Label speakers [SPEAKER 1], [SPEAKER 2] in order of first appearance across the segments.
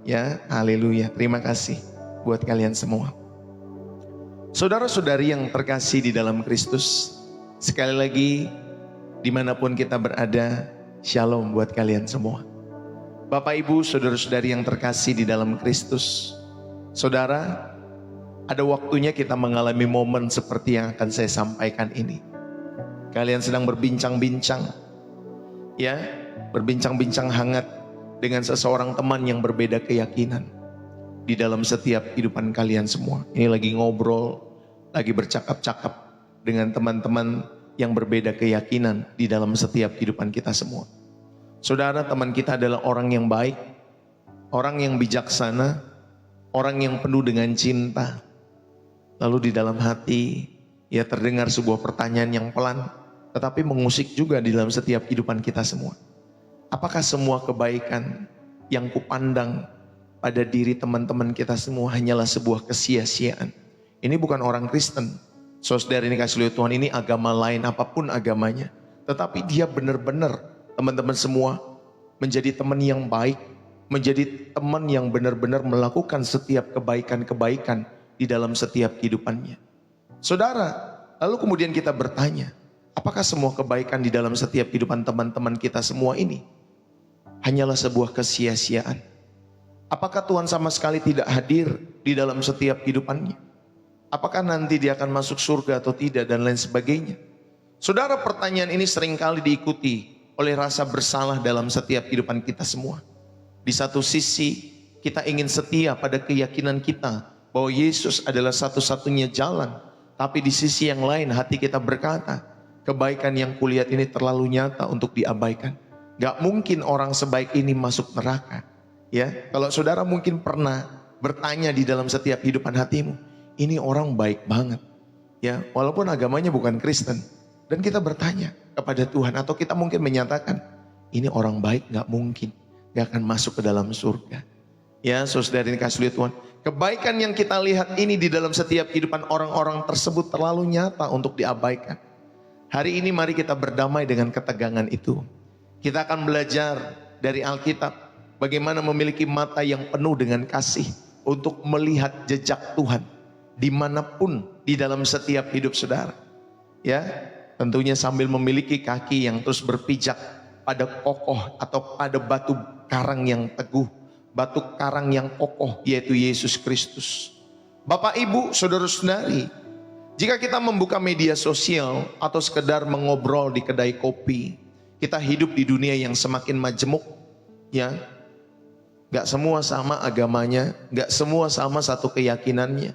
[SPEAKER 1] Ya, haleluya. Terima kasih buat kalian semua. Saudara-saudari yang terkasih di dalam Kristus, sekali lagi dimanapun kita berada, shalom buat kalian semua. Bapak Ibu, saudara-saudari yang terkasih di dalam Kristus, saudara, ada waktunya kita mengalami momen seperti yang akan saya sampaikan ini. Kalian sedang berbincang-bincang, ya, berbincang-bincang hangat dengan seseorang teman yang berbeda keyakinan di dalam setiap kehidupan kalian semua. Ini lagi ngobrol, lagi bercakap-cakap dengan teman-teman yang berbeda keyakinan di dalam setiap kehidupan kita semua. Saudara, teman kita adalah orang yang baik, orang yang bijaksana, orang yang penuh dengan cinta. Lalu di dalam hati, ya terdengar sebuah pertanyaan yang pelan, tetapi mengusik juga di dalam setiap kehidupan kita semua. Apakah semua kebaikan yang kupandang pada diri teman-teman kita semua hanyalah sebuah kesia-siaan? Ini bukan orang Kristen. Saudara ini kasih lihat Tuhan, ini agama lain apapun agamanya. Tetapi dia benar-benar teman-teman semua menjadi teman yang baik, menjadi teman yang benar-benar melakukan setiap kebaikan-kebaikan di dalam setiap kehidupannya. Saudara, lalu kemudian kita bertanya, apakah semua kebaikan di dalam setiap kehidupan teman-teman kita semua ini hanyalah sebuah kesia-siaan? Apakah Tuhan sama sekali tidak hadir di dalam setiap kehidupannya? Apakah nanti dia akan masuk surga atau tidak dan lain sebagainya? Saudara, pertanyaan ini seringkali diikuti oleh rasa bersalah dalam setiap kehidupan kita semua. Di satu sisi kita ingin setia pada keyakinan kita bahwa Yesus adalah satu-satunya jalan. Tapi di sisi yang lain hati kita berkata, kebaikan yang kulihat ini terlalu nyata untuk diabaikan. Gak mungkin orang sebaik ini masuk neraka. Ya, kalau saudara mungkin pernah bertanya di dalam setiap kehidupan hatimu, ini orang baik banget. Ya, walaupun agamanya bukan Kristen. Dan kita bertanya kepada Tuhan, atau kita mungkin menyatakan, ini orang baik gak mungkin, gak akan masuk ke dalam surga. Ya, saudara ini kasih lihat Tuhan, kebaikan yang kita lihat ini di dalam setiap kehidupan orang-orang tersebut terlalu nyata untuk diabaikan. Hari ini mari kita berdamai dengan ketegangan itu. Kita akan belajar dari Alkitab bagaimana memiliki mata yang penuh dengan kasih untuk melihat jejak Tuhan dimanapun di dalam setiap hidup saudara. Ya, tentunya sambil memiliki kaki yang terus berpijak pada kokoh atau pada batu karang yang teguh, batu karang yang kokoh, yaitu Yesus Kristus. Bapak, Ibu, saudara-saudari, jika kita membuka media sosial atau sekedar mengobrol di kedai kopi, kita hidup di dunia yang semakin majemuk, ya. Gak semua sama agamanya, gak semua sama satu keyakinannya.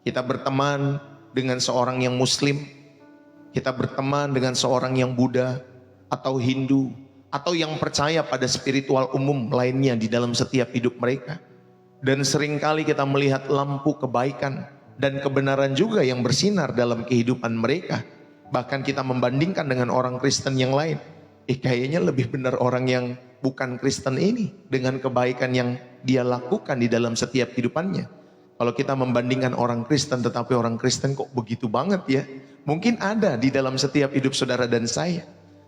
[SPEAKER 1] Kita berteman dengan seorang yang Muslim, kita berteman dengan seorang yang Buddha atau Hindu, atau yang percaya pada spiritual umum lainnya di dalam setiap hidup mereka. Dan seringkali kita melihat lampu kebaikan dan kebenaran juga yang bersinar dalam kehidupan mereka. Bahkan kita membandingkan dengan orang Kristen yang lain. Kayaknya lebih benar orang yang bukan Kristen ini dengan kebaikan yang dia lakukan di dalam setiap kehidupannya. Kalau kita membandingkan orang Kristen, tetapi orang Kristen kok begitu banget ya. Mungkin ada di dalam setiap hidup saudara dan saya.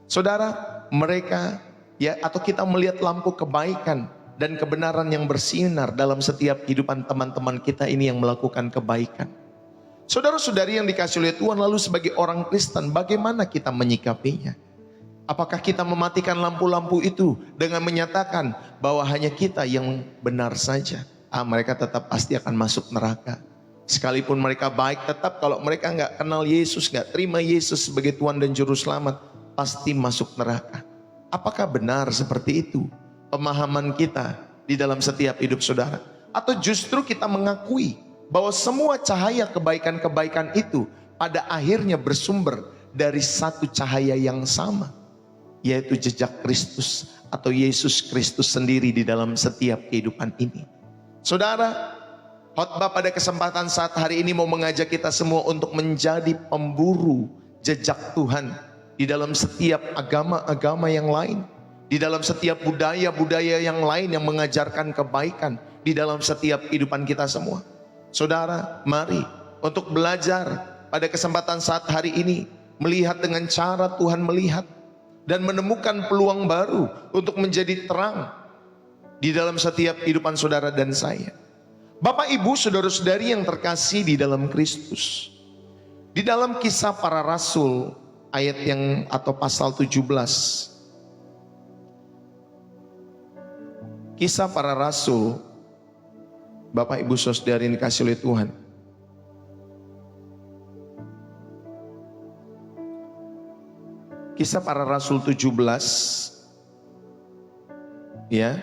[SPEAKER 1] Saudara, mereka ya, atau kita melihat lampu kebaikan dan kebenaran yang bersinar dalam setiap kehidupan teman-teman kita ini yang melakukan kebaikan. Saudara-saudari yang dikasihi oleh Tuhan, lalu sebagai orang Kristen bagaimana kita menyikapinya? Apakah kita mematikan lampu-lampu itu dengan menyatakan bahwa hanya kita yang benar saja? Mereka tetap pasti akan masuk neraka. Sekalipun mereka baik, tetap kalau mereka nggak kenal Yesus, nggak terima Yesus sebagai Tuhan dan Juru Selamat, pasti masuk neraka. Apakah benar seperti itu pemahaman kita di dalam setiap hidup saudara? Atau justru kita mengakui bahwa semua cahaya kebaikan-kebaikan itu pada akhirnya bersumber dari satu cahaya yang sama, yaitu jejak Kristus atau Yesus Kristus sendiri di dalam setiap kehidupan ini. Saudara, khotbah pada kesempatan saat hari ini mau mengajak kita semua untuk menjadi pemburu jejak Tuhan di dalam setiap agama-agama yang lain, di dalam setiap budaya-budaya yang lain yang mengajarkan kebaikan di dalam setiap kehidupan kita semua. Saudara, mari untuk belajar pada kesempatan saat hari ini, melihat dengan cara Tuhan melihat dan menemukan peluang baru untuk menjadi terang di dalam setiap kehidupan saudara dan saya. Bapak Ibu saudara-saudari yang terkasih di dalam Kristus. Di dalam Kisah Para Rasul ayat yang atau pasal 17. Kisah Para Rasul, Bapak Ibu saudari yang dikasih oleh Tuhan. Kisah Para Rasul 17 ya,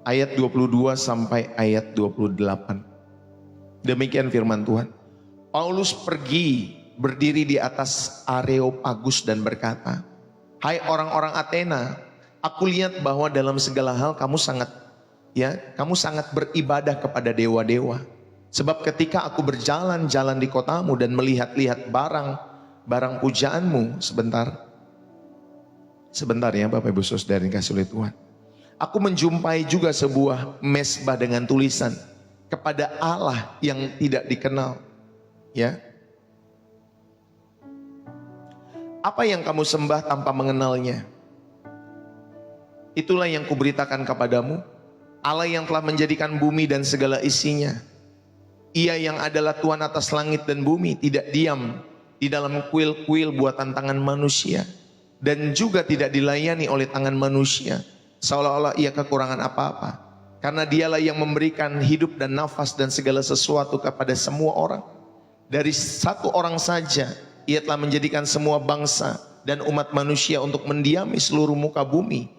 [SPEAKER 1] ayat 22 sampai ayat 28. Demikian firman Tuhan. Paulus pergi berdiri di atas Areopagus dan berkata, "Hai orang-orang Athena, aku lihat bahwa dalam segala hal kamu sangat beribadah kepada dewa-dewa. Sebab ketika aku berjalan-jalan di kotamu dan melihat-lihat barang pujaanmu." Sebentar ya Bapak Ibu saudara yang dikasihi oleh Tuhan. "Aku menjumpai juga sebuah mezbah dengan tulisan, kepada Allah yang tidak dikenal." Ya. "Apa yang kamu sembah tanpa mengenalnya? Itulah yang kuberitakan kepadamu. Allah yang telah menjadikan bumi dan segala isinya. Ia yang adalah Tuhan atas langit dan bumi, tidak diam di dalam kuil-kuil buatan tangan manusia, dan juga tidak dilayani oleh tangan manusia, seolah-olah ia kekurangan apa-apa. Karena dialah yang memberikan hidup dan nafas dan segala sesuatu kepada semua orang. Dari satu orang saja, ia telah menjadikan semua bangsa dan umat manusia untuk mendiami seluruh muka bumi.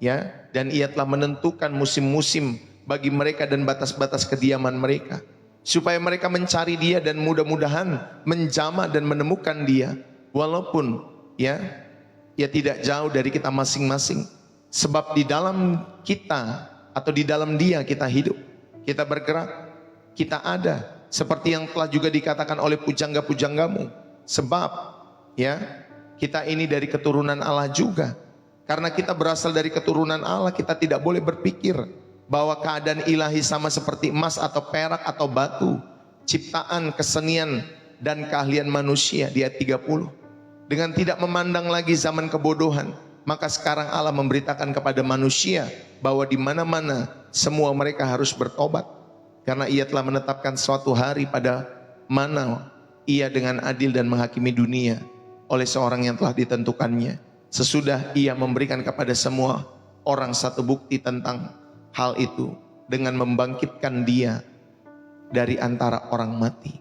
[SPEAKER 1] Ya, dan ia telah menentukan musim-musim bagi mereka dan batas-batas kediaman mereka, supaya mereka mencari dia dan mudah-mudahan menjamah dan menemukan dia, walaupun ia tidak jauh dari kita masing-masing. Sebab di dalam kita atau di dalam dia kita hidup, kita bergerak, kita ada, seperti yang telah juga dikatakan oleh pujangga-pujanggamu. Sebab kita ini dari keturunan Allah juga. Karena kita berasal dari keturunan Allah, kita tidak boleh berpikir bahwa keadaan ilahi sama seperti emas atau perak atau batu, ciptaan, kesenian dan keahlian manusia. Di ayat 30. Dengan tidak memandang lagi zaman kebodohan, maka sekarang Allah memberitakan kepada manusia bahwa di mana-mana semua mereka harus bertobat, karena ia telah menetapkan suatu hari pada mana ia dengan adil dan menghakimi dunia oleh seorang yang telah ditentukannya, sesudah ia memberikan kepada semua orang satu bukti tentang hal itu, dengan membangkitkan dia dari antara orang mati.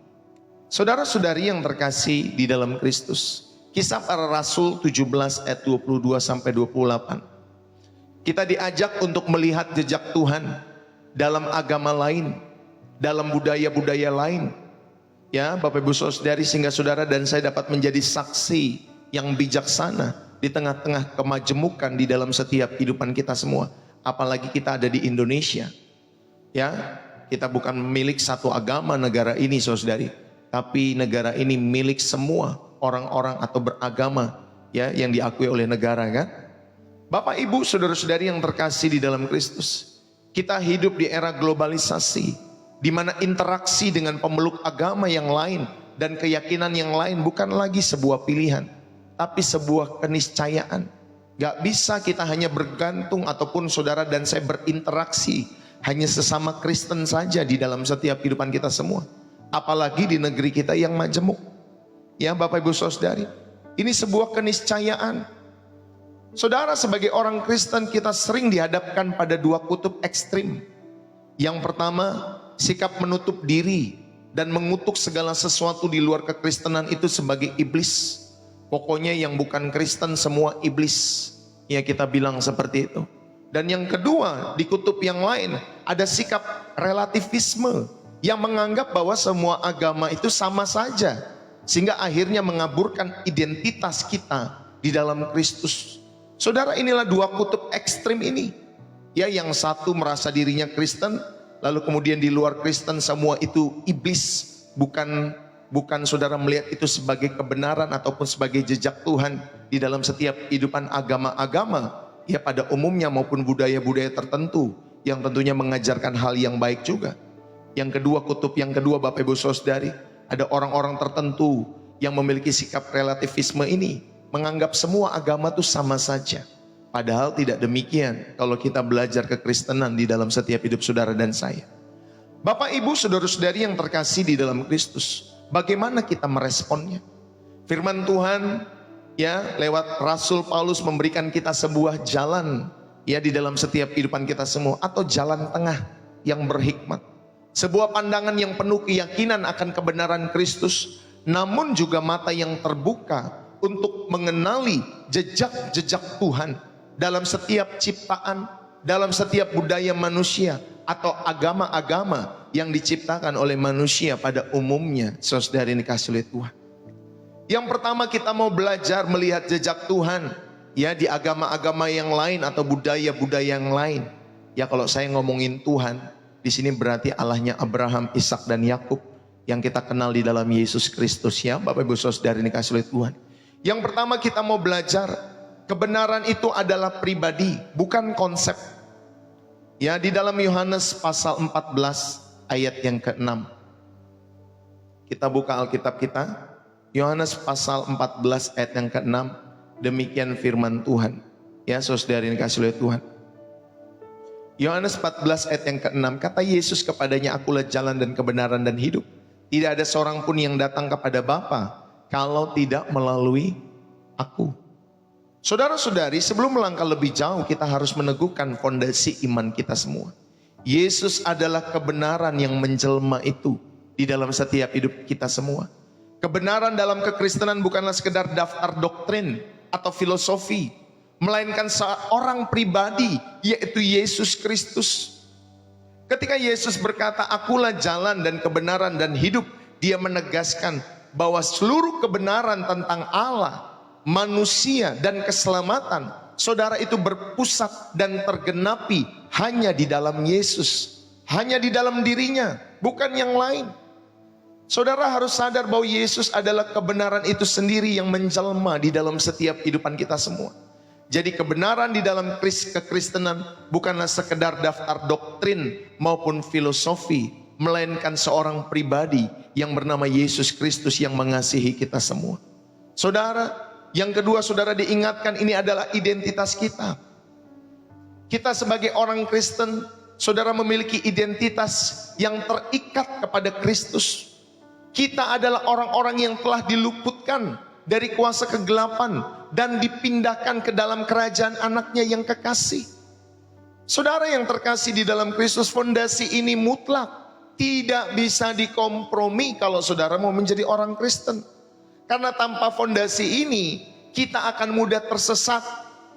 [SPEAKER 1] Saudara-saudari yang terkasih di dalam Kristus, Kisah Para Rasul 17 ayat 22 sampai 28. Kita diajak untuk melihat jejak Tuhan dalam agama lain, dalam budaya-budaya lain. Ya, Bapak Ibu saudari, sehingga saudara dan saya dapat menjadi saksi yang bijaksana di tengah-tengah kemajemukan di dalam setiap kehidupan kita semua. Apalagi kita ada di Indonesia. Ya, kita bukan milik satu agama negara ini saudari, tapi negara ini milik semua orang-orang atau beragama ya yang diakui oleh negara, kan? Bapak Ibu saudara-saudari yang terkasih di dalam Kristus, kita hidup di era globalisasi, di mana interaksi dengan pemeluk agama yang lain dan keyakinan yang lain bukan lagi sebuah pilihan, tapi sebuah keniscayaan. Gak bisa kita hanya bergantung ataupun saudara dan saya berinteraksi hanya sesama Kristen saja di dalam setiap kehidupan kita semua, apalagi di negeri kita yang majemuk. Ya Bapak Ibu saudari, ini sebuah keniscayaan. Saudara, sebagai orang Kristen kita sering dihadapkan pada dua kutub ekstrim. Yang pertama, sikap menutup diri dan mengutuk segala sesuatu di luar kekristenan itu sebagai iblis. Pokoknya yang bukan Kristen semua iblis. Ya, kita bilang seperti itu. Dan yang kedua, di kutub yang lain ada sikap relativisme yang menganggap bahwa semua agama itu sama saja, sehingga akhirnya mengaburkan identitas kita di dalam Kristus. Saudara, inilah dua kutub ekstrim ini. Ya, yang satu merasa dirinya Kristen, lalu kemudian di luar Kristen semua itu iblis. Bukan saudara melihat itu sebagai kebenaran ataupun sebagai jejak Tuhan di dalam setiap kehidupan agama-agama ya pada umumnya maupun budaya-budaya tertentu yang tentunya mengajarkan hal yang baik juga. Yang kedua, kutub yang kedua Bapak Ibu saudari, ada orang-orang tertentu yang memiliki sikap relativisme ini, menganggap semua agama itu sama saja. Padahal tidak demikian kalau kita belajar kekristenan di dalam setiap hidup saudara dan saya. Bapak, Ibu, saudara-saudari yang terkasih di dalam Kristus, bagaimana kita meresponnya? Firman Tuhan ya lewat Rasul Paulus memberikan kita sebuah jalan ya di dalam setiap kehidupan kita semua, atau jalan tengah yang berhikmat. Sebuah pandangan yang penuh keyakinan akan kebenaran Kristus, namun juga mata yang terbuka untuk mengenali jejak-jejak Tuhan dalam setiap ciptaan, dalam setiap budaya manusia atau agama-agama yang diciptakan oleh manusia pada umumnya. Saudara ini kasih oleh Tuhan. Yang pertama, kita mau belajar melihat jejak Tuhan ya di agama-agama yang lain atau budaya-budaya yang lain. Ya kalau saya ngomongin Tuhan, di sini berarti Allahnya Abraham, Ishak dan Yakub yang kita kenal di dalam Yesus Kristus ya, Bapak Ibu Saudara ini kasih oleh Tuhan. Yang pertama kita mau belajar, kebenaran itu adalah pribadi, bukan konsep. Ya, di dalam Yohanes pasal 14 ayat yang ke-6. Kita buka Alkitab kita. Yohanes pasal 14 ayat yang ke-6. Demikian firman Tuhan. Ya, saudara ini kasih oleh Tuhan. Yohanes 14 ayat yang ke-6, kata Yesus kepadanya, akulah jalan dan kebenaran dan hidup. Tidak ada seorang pun yang datang kepada Bapa kalau tidak melalui aku. Saudara-saudari, sebelum melangkah lebih jauh, kita harus meneguhkan fondasi iman kita semua. Yesus adalah kebenaran yang menjelma itu di dalam setiap hidup kita semua. Kebenaran dalam kekristenan bukanlah sekedar daftar doktrin atau filosofi, melainkan seorang pribadi, yaitu Yesus Kristus. Ketika Yesus berkata, akulah jalan dan kebenaran dan hidup, dia menegaskan bahwa seluruh kebenaran tentang Allah, manusia dan keselamatan, saudara, itu berpusat dan tergenapi hanya di dalam Yesus, hanya di dalam dirinya, bukan yang lain. Saudara harus sadar bahwa Yesus adalah kebenaran itu sendiri yang menjelma di dalam setiap kehidupan kita semua. Jadi kebenaran di dalam kekristenan bukanlah sekedar daftar doktrin maupun filosofi, melainkan seorang pribadi yang bernama Yesus Kristus yang mengasihi kita semua. Saudara, yang kedua, saudara diingatkan ini adalah identitas kita. Kita sebagai orang Kristen, saudara memiliki identitas yang terikat kepada Kristus. Kita adalah orang-orang yang telah diluputkan dari kuasa kegelapan dan dipindahkan ke dalam kerajaan anaknya yang kekasih. Saudara yang terkasih di dalam Kristus, fondasi ini mutlak, tidak bisa dikompromi kalau saudara mau menjadi orang Kristen. Karena tanpa fondasi ini, kita akan mudah tersesat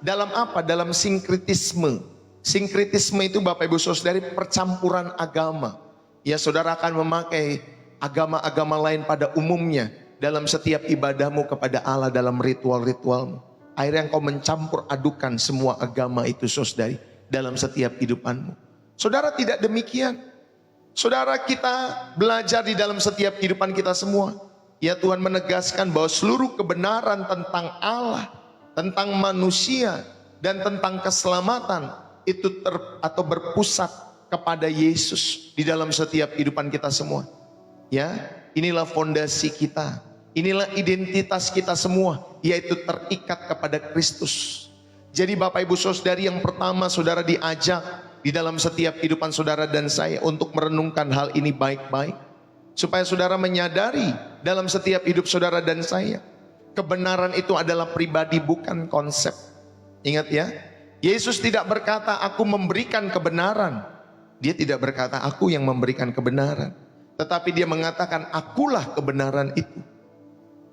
[SPEAKER 1] dalam apa? Dalam sinkritisme. Sinkritisme itu Bapak Ibu Saudari percampuran agama. Ya, saudara akan memakai agama-agama lain pada umumnya dalam setiap ibadahmu kepada Allah, dalam ritual-ritualmu. Akhirnya engkau mencampur adukan semua agama itu, saudari, dalam setiap kehidupanmu. Saudara, tidak demikian. Saudara, kita belajar di dalam setiap kehidupan kita semua. Ya, Tuhan menegaskan bahwa seluruh kebenaran tentang Allah, tentang manusia, dan tentang keselamatan itu berpusat kepada Yesus di dalam setiap kehidupan kita semua. Ya, inilah fondasi kita, inilah identitas kita semua, yaitu terikat kepada Kristus. Jadi Bapak Ibu Saudari, yang pertama saudara diajak di dalam setiap kehidupan saudara dan saya untuk merenungkan hal ini baik-baik, supaya saudara menyadari dalam setiap hidup saudara dan saya, kebenaran itu adalah pribadi, bukan konsep. Ingat ya, Yesus tidak berkata aku memberikan kebenaran. Dia tidak berkata aku yang memberikan kebenaran, tetapi dia mengatakan akulah kebenaran itu.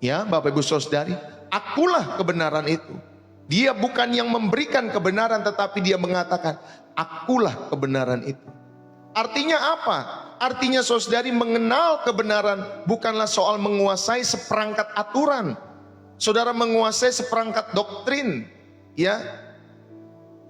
[SPEAKER 1] Ya Bapak Ibu Saudari, akulah kebenaran itu. Dia bukan yang memberikan kebenaran, tetapi dia mengatakan akulah kebenaran itu. Artinya apa? Artinya saudari, mengenal kebenaran bukanlah soal menguasai seperangkat aturan. Saudara menguasai seperangkat doktrin, ya.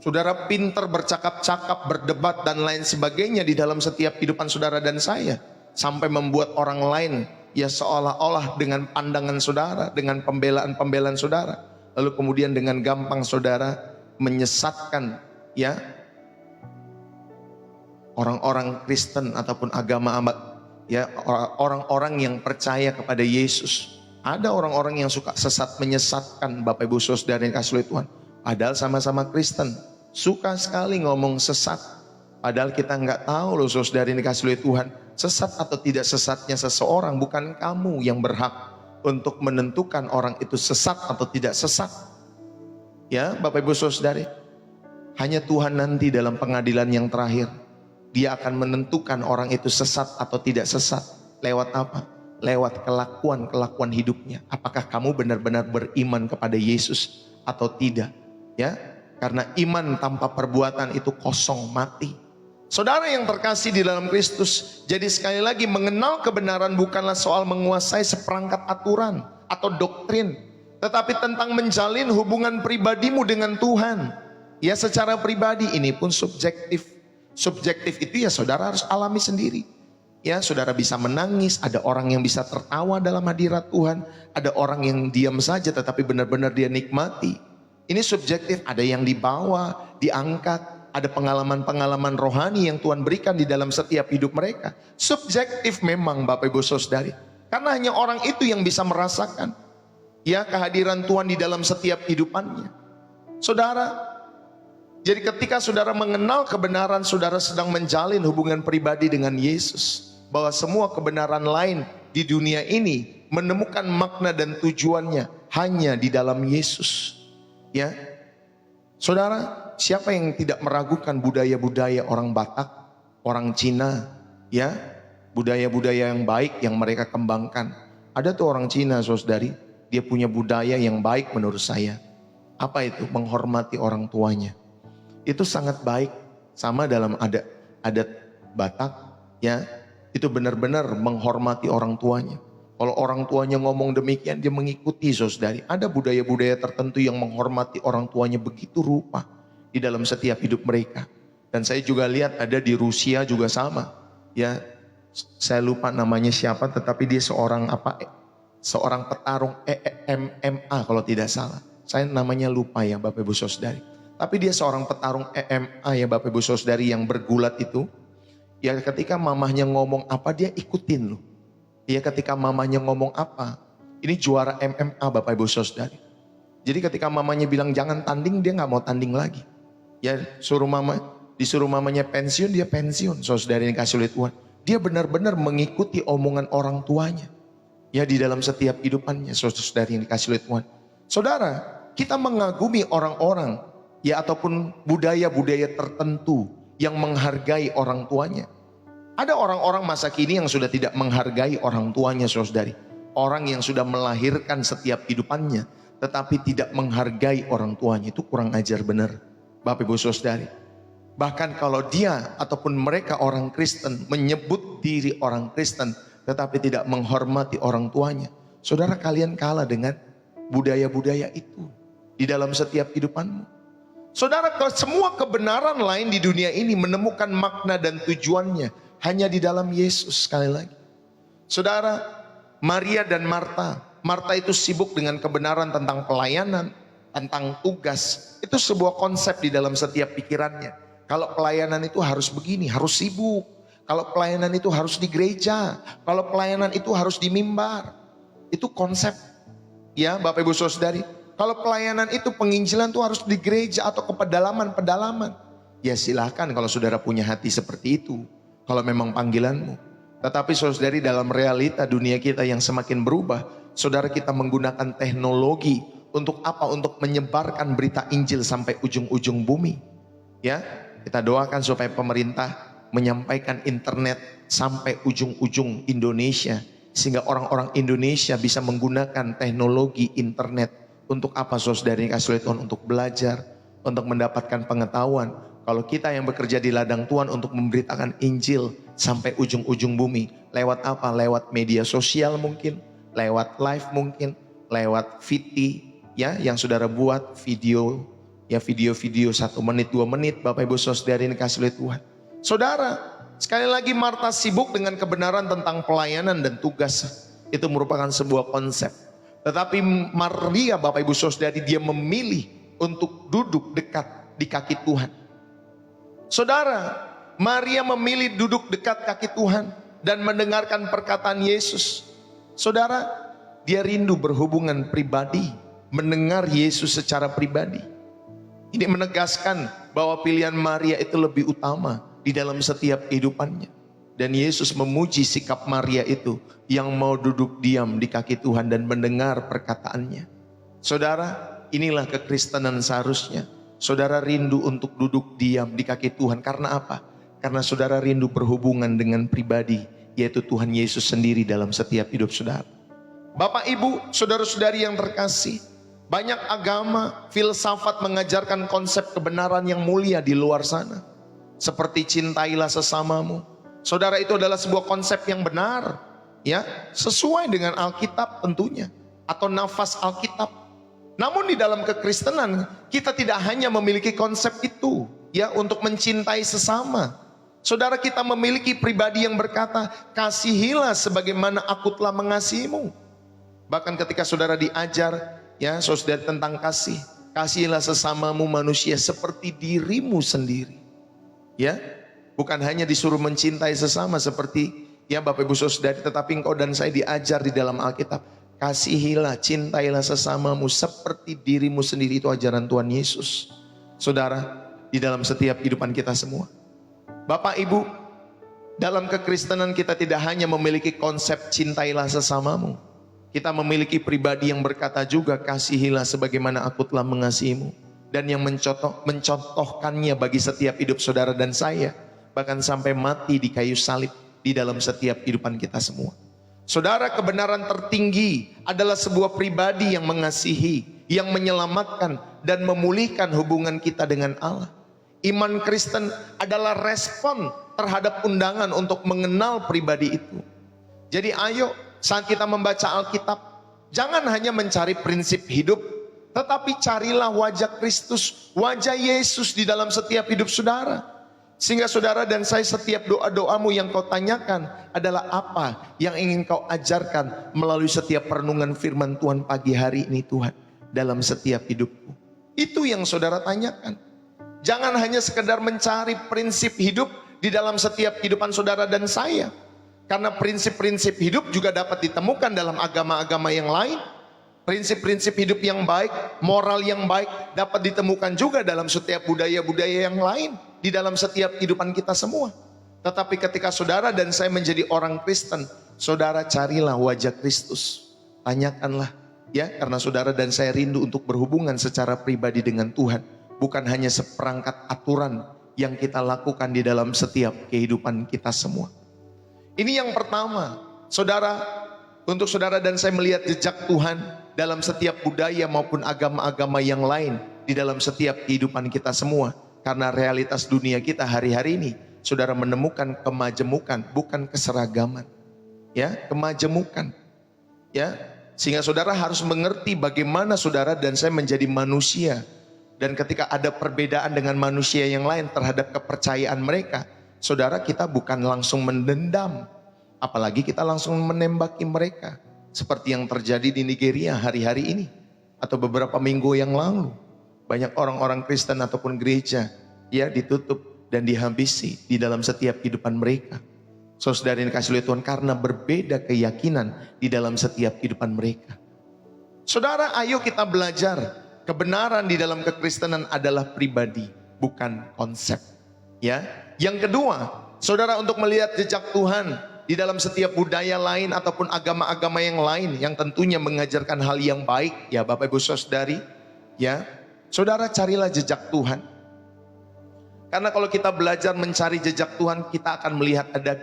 [SPEAKER 1] Saudara pintar bercakap-cakap, berdebat dan lain sebagainya di dalam setiap kehidupan saudara dan saya, sampai membuat orang lain ya seolah-olah dengan pandangan saudara, dengan pembelaan-pembelaan saudara, lalu kemudian dengan gampang saudara menyesatkan ya orang-orang Kristen ataupun agama ya, orang-orang yang percaya kepada Yesus. Ada orang-orang yang suka sesat menyesatkan Bapak Ibu Saudara yang kasih oleh Tuhan. Padahal sama-sama Kristen. Suka sekali ngomong sesat. Padahal kita nggak tahu loh saudari dikasih oleh Tuhan. Sesat atau tidak sesatnya seseorang bukan kamu yang berhak untuk menentukan orang itu sesat atau tidak sesat. Ya Bapak Ibu Saudari. Hanya Tuhan nanti dalam pengadilan yang terakhir. Dia akan menentukan orang itu sesat atau tidak sesat. Lewat apa? Lewat kelakuan hidupnya. Apakah kamu benar-benar beriman kepada Yesus atau tidak? Ya, karena iman tanpa perbuatan itu kosong, mati. Saudara yang terkasih di dalam Kristus, jadi sekali lagi mengenal kebenaran bukanlah soal menguasai seperangkat aturan atau doktrin, tetapi tentang menjalin hubungan pribadimu dengan Tuhan. Ya secara pribadi, ini pun subjektif. Subjektif itu ya saudara harus alami sendiri. Ya saudara bisa menangis, ada orang yang bisa tertawa dalam hadirat Tuhan, ada orang yang diam saja tetapi benar-benar dia nikmati. Ini subjektif, ada yang dibawa, diangkat, ada pengalaman-pengalaman rohani yang Tuhan berikan di dalam setiap hidup mereka. Subjektif memang Bapak Ibu Saudari, karena hanya orang itu yang bisa merasakan ya kehadiran Tuhan di dalam setiap hidupannya. Saudara, jadi ketika saudara mengenal kebenaran, saudara sedang menjalin hubungan pribadi dengan Yesus. Bahwa semua kebenaran lain di dunia ini menemukan makna dan tujuannya hanya di dalam Yesus. Ya, saudara, siapa yang tidak meragukan budaya-budaya orang Batak, orang Cina, ya, budaya-budaya yang baik yang mereka kembangkan. Ada tuh orang Cina, saudari, dia punya budaya yang baik menurut saya. Apa itu? Menghormati orang tuanya. Itu sangat baik, sama dalam adat Batak, ya, itu benar-benar menghormati orang tuanya. Kalau orang tuanya ngomong demikian, dia mengikuti, saudari. Ada budaya-budaya tertentu yang menghormati orang tuanya begitu rupa di dalam setiap hidup mereka. Dan saya juga lihat ada di Rusia juga sama, ya, saya lupa namanya siapa, tetapi dia seorang petarung MMA kalau tidak salah. Saya namanya lupa ya Bapak Ibu Saudari. Tapi dia seorang petarung MMA ya Bapak Ibu Saudari yang bergulat itu. Ya ketika mamahnya ngomong apa dia ikutin loh. Ya ketika mamahnya ngomong apa. Ini juara MMA Bapak Ibu Saudari. Jadi ketika mamanya bilang jangan tanding, dia gak mau tanding lagi. Ya disuruh mamanya pensiun, dia pensiun. Saudari yang kasih oleh Tuhan. Dia benar-benar mengikuti omongan orang tuanya. Ya di dalam setiap hidupannya saudari yang dikasih oleh Tuhan. Saudara, kita mengagumi orang-orang ya ataupun budaya-budaya tertentu yang menghargai orang tuanya. Ada orang-orang masa kini yang sudah tidak menghargai orang tuanya saudari. Orang yang sudah melahirkan setiap hidupannya tetapi tidak menghargai orang tuanya, itu kurang ajar benar Bapak Ibu Saudari. Bahkan kalau dia ataupun mereka orang Kristen menyebut diri orang Kristen tetapi tidak menghormati orang tuanya, saudara kalian kalah dengan budaya-budaya itu di dalam setiap hidupanmu. Saudara, semua kebenaran lain di dunia ini menemukan makna dan tujuannya hanya di dalam Yesus. Sekali lagi, saudara, Maria dan Marta. Marta itu sibuk dengan kebenaran tentang pelayanan, tentang tugas. Itu sebuah konsep di dalam setiap pikirannya. Kalau pelayanan itu harus begini, harus sibuk. Kalau pelayanan itu harus di gereja. Kalau pelayanan itu harus di mimbar. Itu konsep ya Bapak Ibu Saudari. Kalau pelayanan itu penginjilan itu harus di gereja atau ke pedalaman. Ya silahkan kalau saudara punya hati seperti itu. Kalau memang panggilanmu. Tetapi saudari dalam realita dunia kita yang semakin berubah. Saudara kita menggunakan teknologi. Untuk apa? Untuk menyebarkan berita Injil sampai ujung-ujung bumi. Ya, kita doakan supaya pemerintah menyampaikan internet sampai ujung-ujung Indonesia. Sehingga orang-orang Indonesia bisa menggunakan teknologi internet. Untuk apa saudari kasih Tuhan? Untuk belajar, untuk mendapatkan pengetahuan. Kalau kita yang bekerja di ladang Tuhan untuk memberitakan Injil sampai ujung-ujung bumi. Lewat apa? Lewat media sosial mungkin, lewat live mungkin, lewat VT ya yang saudara buat video, ya video-video 1 menit 2 menit Bapak Ibu Saudari yang kasih Tuhan. Saudara, sekali lagi Marta sibuk dengan kebenaran tentang pelayanan dan tugas. Itu merupakan sebuah konsep. Tetapi Maria Bapak Ibu Saudari dia memilih untuk duduk dekat di kaki Tuhan. Saudara, Maria memilih duduk dekat kaki Tuhan dan mendengarkan perkataan Yesus. Saudara, dia rindu berhubungan pribadi, mendengar Yesus secara pribadi. Ini menegaskan bahwa pilihan Maria itu lebih utama di dalam setiap kehidupannya. Dan Yesus memuji sikap Maria itu yang mau duduk diam di kaki Tuhan dan mendengar perkataannya. Saudara, inilah kekristenan seharusnya. Saudara rindu untuk duduk diam di kaki Tuhan. Karena apa? Karena saudara rindu berhubungan dengan pribadi, yaitu Tuhan Yesus sendiri dalam setiap hidup saudara. Bapak, Ibu, saudara-saudari yang terkasih, banyak agama, filsafat mengajarkan konsep kebenaran yang mulia di luar sana. Seperti cintailah sesamamu. Saudara, itu adalah sebuah konsep yang benar, ya, sesuai dengan Alkitab tentunya, atau nafas Alkitab. Namun di dalam kekristenan kita tidak hanya memiliki konsep itu, ya, untuk mencintai sesama. Saudara, kita memiliki pribadi yang berkata, kasihilah sebagaimana aku telah mengasihimu. Bahkan ketika saudara diajar, ya, saudara, tentang kasih, kasihilah sesamamu manusia seperti dirimu sendiri. Ya, bukan hanya disuruh mencintai sesama seperti, ya, Bapak Ibu Saudari, tetapi engkau dan saya diajar di dalam Alkitab, kasihilah, cintailah sesamamu seperti dirimu sendiri. Itu ajaran Tuhan Yesus. Saudara, di dalam setiap kehidupan kita semua. Bapak Ibu, dalam kekristenan kita tidak hanya memiliki konsep cintailah sesamamu. Kita memiliki pribadi yang berkata juga, kasihilah sebagaimana aku telah mengasihimu. Dan yang mencontohkannya bagi setiap hidup saudara dan saya, bahkan sampai mati di kayu salib di dalam setiap kehidupan kita semua. Saudara, kebenaran tertinggi adalah sebuah pribadi yang mengasihi, yang menyelamatkan dan memulihkan hubungan kita dengan Allah. Iman Kristen adalah respon terhadap undangan untuk mengenal pribadi itu. Jadi ayo, saat kita membaca Alkitab, jangan hanya mencari prinsip hidup, tetapi carilah wajah Kristus, wajah Yesus di dalam setiap hidup saudara. Sehingga saudara dan saya, setiap doa-doamu yang kau tanyakan adalah apa yang ingin kau ajarkan melalui setiap perenungan firman Tuhan pagi hari ini, Tuhan, dalam setiap hidupku. Itu yang saudara tanyakan. Jangan hanya sekedar mencari prinsip hidup di dalam setiap kehidupan saudara dan saya. Karena prinsip-prinsip hidup juga dapat ditemukan dalam agama-agama yang lain. Prinsip-prinsip hidup yang baik, moral yang baik dapat ditemukan juga dalam setiap budaya-budaya yang lain, di dalam setiap kehidupan kita semua. Tetapi ketika saudara dan saya menjadi orang Kristen, saudara carilah wajah Kristus. Tanyakanlah, ya, karena saudara dan saya rindu untuk berhubungan secara pribadi dengan Tuhan. Bukan hanya seperangkat aturan yang kita lakukan di dalam setiap kehidupan kita semua. Ini yang pertama, saudara. Untuk saudara dan saya melihat jejak Tuhan dalam setiap budaya maupun agama-agama yang lain di dalam setiap kehidupan kita semua. Karena realitas dunia kita hari-hari ini, saudara, menemukan kemajemukan, bukan keseragaman. Ya, kemajemukan. Ya, sehingga saudara harus mengerti bagaimana saudara dan saya menjadi manusia. Dan ketika ada perbedaan dengan manusia yang lain terhadap kepercayaan mereka, saudara, kita bukan langsung mendendam. Apalagi kita langsung menembaki mereka. Seperti yang terjadi di Nigeria hari-hari ini. Atau beberapa minggu yang lalu. Banyak orang-orang Kristen ataupun gereja, ya, ditutup dan dihabisi di dalam setiap kehidupan mereka. Saudara yang dikasihi oleh Tuhan, karena berbeda keyakinan di dalam setiap kehidupan mereka. Saudara, ayo kita belajar. Kebenaran di dalam kekristenan adalah pribadi, bukan konsep. Ya. Yang kedua, saudara, untuk melihat jejak Tuhan di dalam setiap budaya lain ataupun agama-agama yang lain yang tentunya mengajarkan hal yang baik, ya Bapak Ibu Saudari, ya, saudara, carilah jejak Tuhan. Karena kalau kita belajar mencari jejak Tuhan, kita akan melihat ada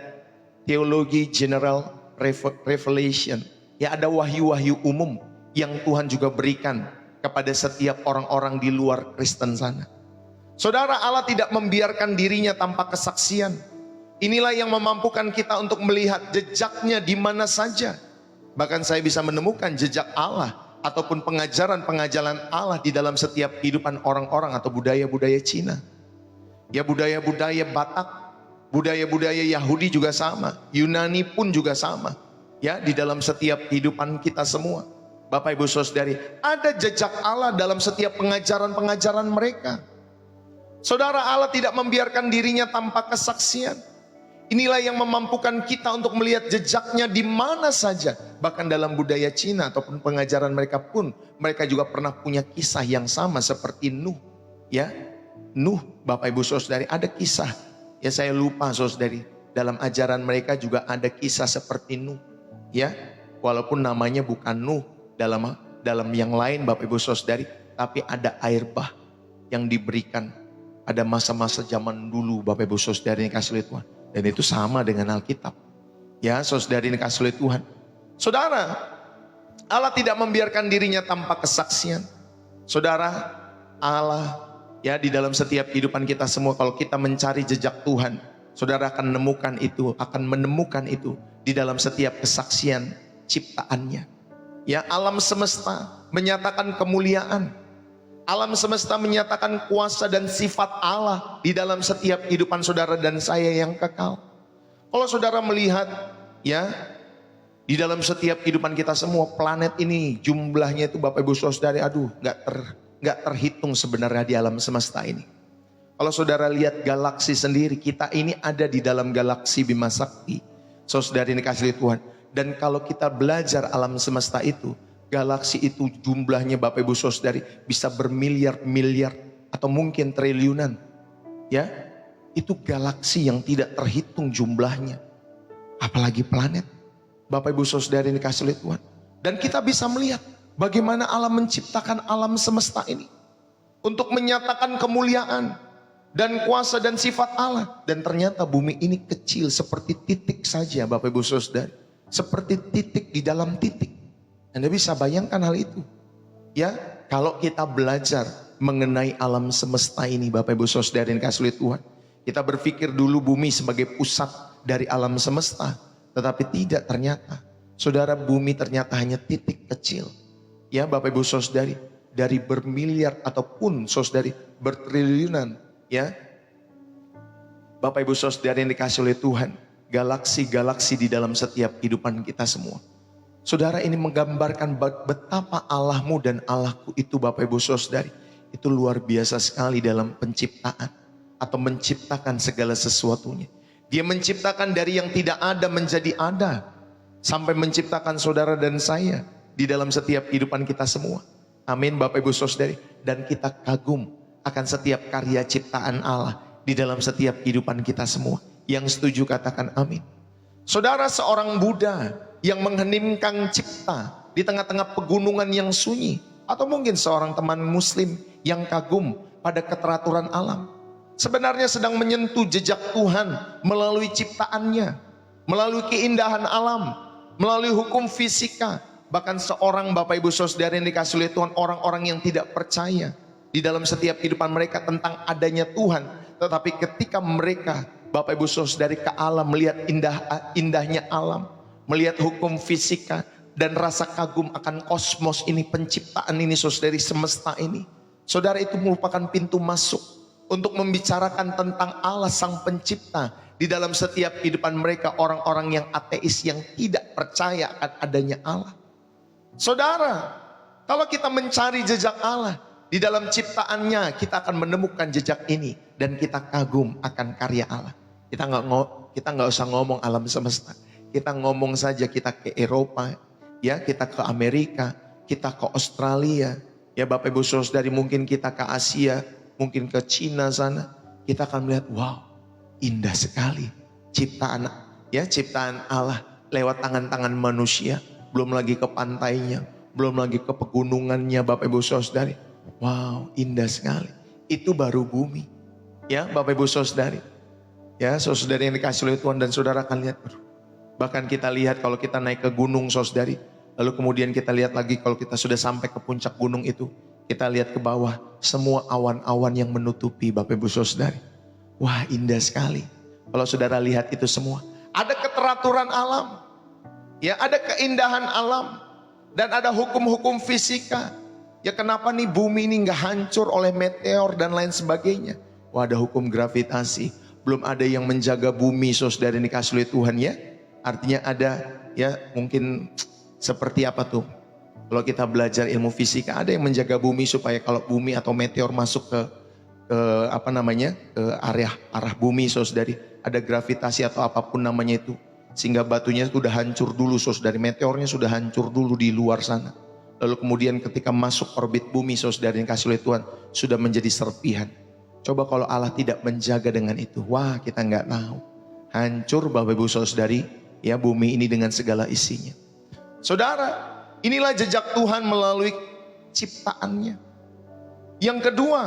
[SPEAKER 1] teologi general revelation, ya, ada wahyu-wahyu umum yang Tuhan juga berikan kepada setiap orang-orang di luar Kristen sana. Saudara, Allah tidak membiarkan dirinya tanpa kesaksian. Inilah yang memampukan kita untuk melihat jejaknya di mana saja. Bahkan saya bisa menemukan jejak Allah ataupun pengajaran-pengajaran Allah di dalam setiap kehidupan orang-orang atau budaya-budaya Cina. Ya, budaya-budaya Batak, budaya-budaya Yahudi juga sama, Yunani pun juga sama. Ya, di dalam setiap kehidupan kita semua. Bapak Ibu Saudari, ada jejak Allah dalam setiap pengajaran-pengajaran mereka. Saudara, Allah tidak membiarkan dirinya tanpa kesaksian. Inilah yang memampukan kita untuk melihat jejaknya di mana saja. Bahkan dalam budaya Cina ataupun pengajaran mereka pun, mereka juga pernah punya kisah yang sama seperti Nuh. Ya, Nuh, Bapak Ibu Saudari, ada kisah. Ya saya lupa saudari, dalam ajaran mereka juga ada kisah seperti Nuh. Ya, walaupun namanya bukan Nuh dalam yang lain Bapak Ibu Saudari, tapi ada air bah yang diberikan pada masa-masa zaman dulu Bapak Ibu Saudari yang kasih oleh Tuhan. Dan itu sama dengan Alkitab. Ya, saudari yang kasih oleh Tuhan. Saudara, Allah tidak membiarkan dirinya tanpa kesaksian. Saudara, Allah ya di dalam setiap kehidupan kita semua, kalau kita mencari jejak Tuhan, saudara akan menemukan itu di dalam setiap kesaksian ciptaannya. Ya, alam semesta menyatakan kemuliaan. Alam semesta menyatakan kuasa dan sifat Allah di dalam setiap kehidupan saudara dan saya yang kekal. Kalau saudara melihat ya di dalam setiap kehidupan kita semua, planet ini jumlahnya itu Bapak Ibu Saudari, aduh nggak terhitung sebenarnya di alam semesta ini. Kalau saudara lihat galaksi sendiri, kita ini ada di dalam galaksi Bima Sakti. Saudari ini kasih Tuhan. Dan kalau kita belajar alam semesta itu, galaksi itu jumlahnya Bapak Ibu Saudari bisa bermiliar-miliar atau mungkin triliunan. Ya, itu galaksi yang tidak terhitung jumlahnya. Apalagi planet. Bapak Ibu Saudari yang dikasih oleh Tuhan. Dan kita bisa melihat bagaimana Allah menciptakan alam semesta ini. Untuk menyatakan kemuliaan dan kuasa dan sifat Allah. Dan ternyata bumi ini kecil seperti titik saja Bapak Ibu Saudari. Seperti titik di dalam titik. Anda bisa bayangkan hal itu. Ya, kalau kita belajar mengenai alam semesta ini Bapak Ibu Saudari yang dikasih oleh Tuhan. Kita berpikir dulu bumi sebagai pusat dari alam semesta. Tetapi tidak, ternyata saudara, bumi ternyata hanya titik kecil. Ya Bapak Ibu Saudari, dari bermiliar ataupun saudari bertriliunan. Ya Bapak Ibu Saudari yang dikasih oleh Tuhan, galaksi-galaksi di dalam setiap kehidupan kita semua. Saudara, ini menggambarkan betapa Allahmu dan Allahku itu Bapak Ibu Saudari, itu luar biasa sekali dalam penciptaan. Atau menciptakan segala sesuatunya. Dia menciptakan dari yang tidak ada menjadi ada. Sampai menciptakan saudara dan saya di dalam setiap kehidupan kita semua. Amin Bapak Ibu Saudari. Dan kita kagum akan setiap karya ciptaan Allah di dalam setiap kehidupan kita semua. Yang setuju katakan amin. Saudara, seorang Buddha yang mengheningkan cipta di tengah-tengah pegunungan yang sunyi. Atau mungkin seorang teman muslim yang kagum pada keteraturan alam. Sebenarnya sedang menyentuh jejak Tuhan melalui ciptaannya, melalui keindahan alam, melalui hukum fisika. Bahkan seorang Bapak Ibu Saudari yang dikasih oleh Tuhan, orang-orang yang tidak percaya di dalam setiap kehidupan mereka tentang adanya Tuhan. Tetapi ketika mereka Bapak Ibu Saudari ke alam, melihat indahnya alam, melihat hukum fisika dan rasa kagum akan kosmos ini, penciptaan ini saudari, semesta ini. Saudara, itu merupakan pintu masuk untuk membicarakan tentang Allah sang pencipta di dalam setiap kehidupan mereka, orang-orang yang ateis yang tidak percaya akan adanya Allah. Saudara, kalau kita mencari jejak Allah di dalam ciptaannya, kita akan menemukan jejak ini dan kita kagum akan karya Allah. Kita nggak usah ngomong alam semesta, kita ngomong saja kita ke Eropa, ya kita ke Amerika, kita ke Australia, ya Bapak Ibu Saudari, mungkin kita ke Asia, mungkin ke Cina sana, kita akan melihat, wow, indah sekali ciptaan Allah lewat tangan-tangan manusia. Belum lagi ke pantainya, belum lagi ke pegunungannya Bapak Ibu Saudari. Wow, indah sekali. Itu baru bumi. Ya Bapak Ibu Saudari. Ya saudari yang dikasih oleh Tuhan, dan saudara akan lihat. Bahkan kita lihat kalau kita naik ke gunung saudari. Lalu kemudian kita lihat lagi kalau kita sudah sampai ke puncak gunung itu. Kita lihat ke bawah, semua awan-awan yang menutupi Bapak Ibu Saudari. Wah, indah sekali. Kalau saudara lihat itu semua, ada keteraturan alam. Ya, ada keindahan alam. Dan ada hukum-hukum fisika. Ya, kenapa nih bumi ini gak hancur oleh meteor dan lain sebagainya. Wah, ada hukum gravitasi. Belum ada yang menjaga bumi saudara yang dikasih oleh Tuhan ya. Artinya ada ya, mungkin seperti apa tuh. Kalau kita belajar ilmu fisika, ada yang menjaga bumi supaya kalau bumi atau meteor masuk ke arah bumi saudari, ada gravitasi atau apapun namanya itu, sehingga batunya sudah hancur dulu saudari, meteornya sudah hancur dulu di luar sana. lalu kemudian ketika masuk orbit bumi, saudara yang kasih oleh Tuhan, sudah menjadi serpihan. Coba kalau Allah tidak menjaga dengan itu, wah kita nggak tahu. Hancur Bapak Ibu Saudari, ya bumi ini dengan segala isinya. Saudara, inilah jejak Tuhan melalui ciptaannya. Yang kedua,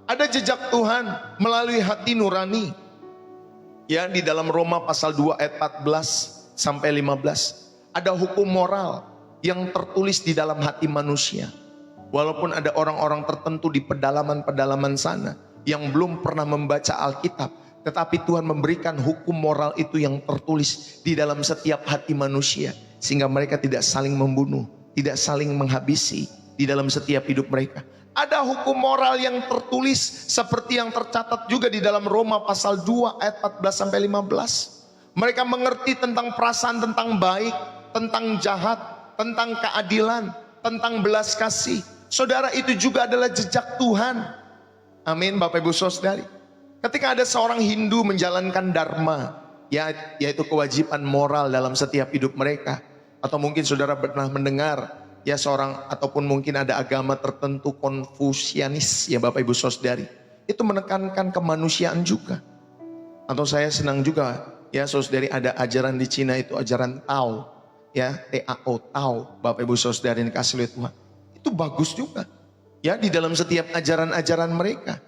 [SPEAKER 1] ada jejak Tuhan melalui hati nurani. Ya, di dalam Roma pasal 2 ayat 14 sampai 15, ada hukum moral yang tertulis di dalam hati manusia. Walaupun ada orang-orang tertentu di pedalaman-pedalaman sana yang belum pernah membaca Alkitab, tetapi Tuhan memberikan hukum moral itu yang tertulis di dalam setiap hati manusia, sehingga mereka tidak saling membunuh, tidak saling menghabisi di dalam setiap hidup mereka. Ada hukum moral yang tertulis seperti yang tercatat juga di dalam Roma pasal 2 ayat 14 sampai 15. Mereka mengerti tentang perasaan tentang baik, tentang jahat, tentang keadilan, tentang belas kasih. Saudara, itu juga adalah jejak Tuhan. Amin Bapak Ibu Saudari. Ketika ada seorang Hindu menjalankan dharma, yaitu kewajiban moral dalam setiap hidup mereka. Atau mungkin saudara pernah mendengar, ya seorang ataupun mungkin ada agama tertentu Konfusianis, ya Bapak Ibu Saudari, itu menekankan kemanusiaan juga. Atau saya senang juga, ya Saudari, ada ajaran di Cina itu ajaran Tao, ya Tao, Tao, Bapak Ibu Saudari yang kasih oleh Tuhan. Itu bagus juga, ya di dalam setiap ajaran-ajaran mereka.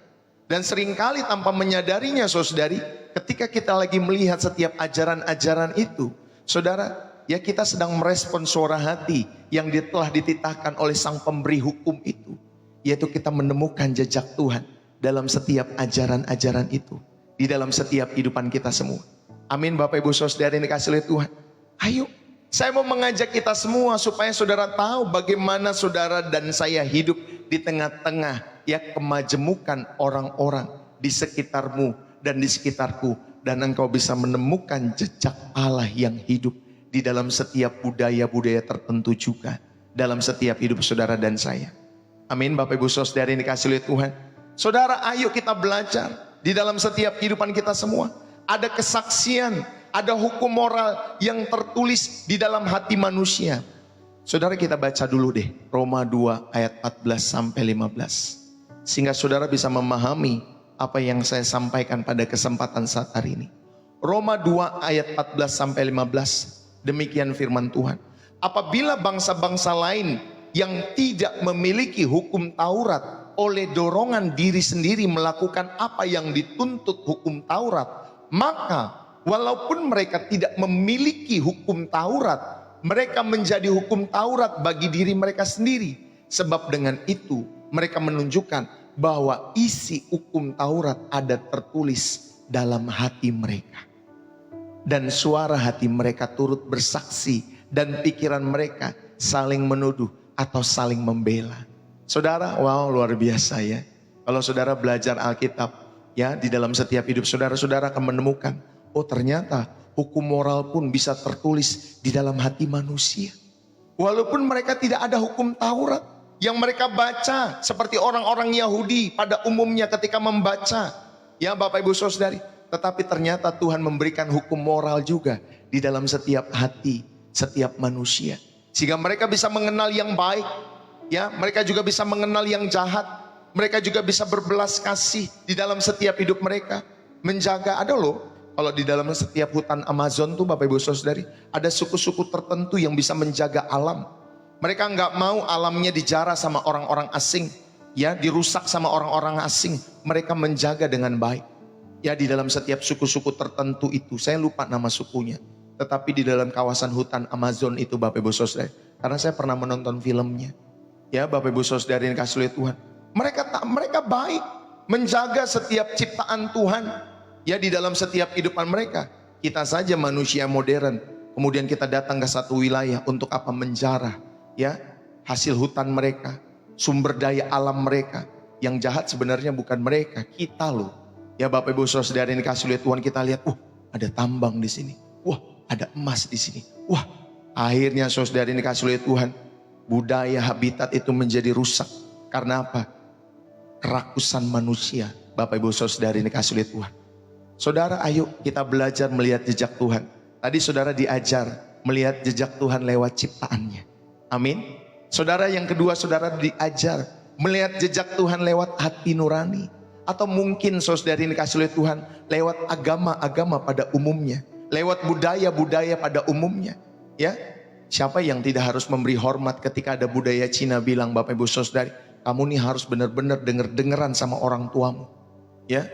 [SPEAKER 1] Dan seringkali tanpa menyadarinya Saudari, ketika kita lagi melihat setiap ajaran-ajaran itu, saudara, ya kita sedang merespon suara hati yang telah dititahkan oleh sang pemberi hukum itu. Yaitu kita menemukan jejak Tuhan dalam setiap ajaran-ajaran itu. Di dalam setiap kehidupan kita semua. Amin Bapak Ibu Saudara yang dikasih oleh Tuhan. Ayo, saya mau mengajak kita semua supaya saudara tahu bagaimana saudara dan saya hidup di tengah-tengah ya kemajemukan orang-orang di sekitarmu dan di sekitarku. Dan engkau bisa menemukan jejak Allah yang hidup di dalam setiap budaya-budaya tertentu juga. Dalam setiap hidup saudara dan saya. Amin Bapak Ibu Saudara yang dikasih oleh Tuhan. Saudara, ayo kita belajar di dalam setiap kehidupan kita semua. Ada kesaksian, ada hukum moral yang tertulis di dalam hati manusia. Saudara, kita baca dulu deh Roma 2 ayat 14 sampai 15. Sehingga saudara bisa memahami apa yang saya sampaikan pada kesempatan saat hari ini. Roma 2 ayat 14 sampai 15. Demikian firman Tuhan. Apabila bangsa-bangsa lain yang tidak memiliki hukum Taurat oleh dorongan diri sendiri melakukan apa yang dituntut hukum Taurat, maka walaupun mereka tidak memiliki hukum Taurat, mereka menjadi hukum Taurat bagi diri mereka sendiri. Sebab dengan itu mereka menunjukkan bahwa isi hukum Taurat ada tertulis dalam hati mereka. Dan suara hati mereka turut bersaksi dan pikiran mereka saling menuduh atau saling membela. Saudara, wow luar biasa ya. Kalau saudara belajar Alkitab ya, di dalam setiap hidup saudara, saudara akan menemukan, oh ternyata hukum moral pun bisa tertulis di dalam hati manusia. Walaupun mereka tidak ada hukum Taurat yang mereka baca seperti orang-orang Yahudi pada umumnya ketika membaca ya Bapak Ibu Saudari. Tetapi ternyata Tuhan memberikan hukum moral juga di dalam setiap hati, setiap manusia. Sehingga mereka bisa mengenal yang baik, ya, mereka juga bisa mengenal yang jahat. Mereka juga bisa berbelas kasih di dalam setiap hidup mereka. Menjaga, ada loh, kalau di dalam setiap hutan Amazon tuh Bapak Ibu Saudari, ada suku-suku tertentu yang bisa menjaga alam. Mereka nggak mau alamnya dijarah sama orang-orang asing, ya, dirusak sama orang-orang asing. Mereka menjaga dengan baik. Ya, di dalam setiap suku-suku tertentu itu, saya lupa nama sukunya. Tetapi di dalam kawasan hutan Amazon itu Bapak Ibu Saudara, karena saya pernah menonton filmnya. Ya Bapak Ibu Saudara yang kasih oleh Tuhan. Mereka baik, menjaga setiap ciptaan Tuhan. Ya, di dalam setiap kehidupan mereka. Kita saja manusia modern, kemudian kita datang ke satu wilayah untuk apa? Menjarah ya hasil hutan mereka, sumber daya alam mereka. Yang jahat sebenarnya bukan mereka, kita loh. Ya Bapak Ibu Saudara yang dikasih oleh Tuhan, kita lihat, ada tambang di sini. Wah, ada emas di sini. Wah, akhirnya saudara yang dikasih oleh Tuhan, budaya habitat itu menjadi rusak. Karena apa? Kerakusan manusia. Bapak Ibu Saudara yang dikasih oleh Tuhan. Saudara, ayo kita belajar melihat jejak Tuhan. Tadi saudara diajar melihat jejak Tuhan lewat ciptaannya. Amin. Saudara, yang kedua, saudara diajar melihat jejak Tuhan lewat hati nurani. Atau mungkin saudari ini dikasih oleh Tuhan lewat agama-agama pada umumnya, lewat budaya-budaya pada umumnya. Ya, siapa yang tidak harus memberi hormat ketika ada budaya Cina bilang, Bapak Ibu Saudari, kamu nih harus benar-benar denger-dengeran sama orang tuamu. Ya,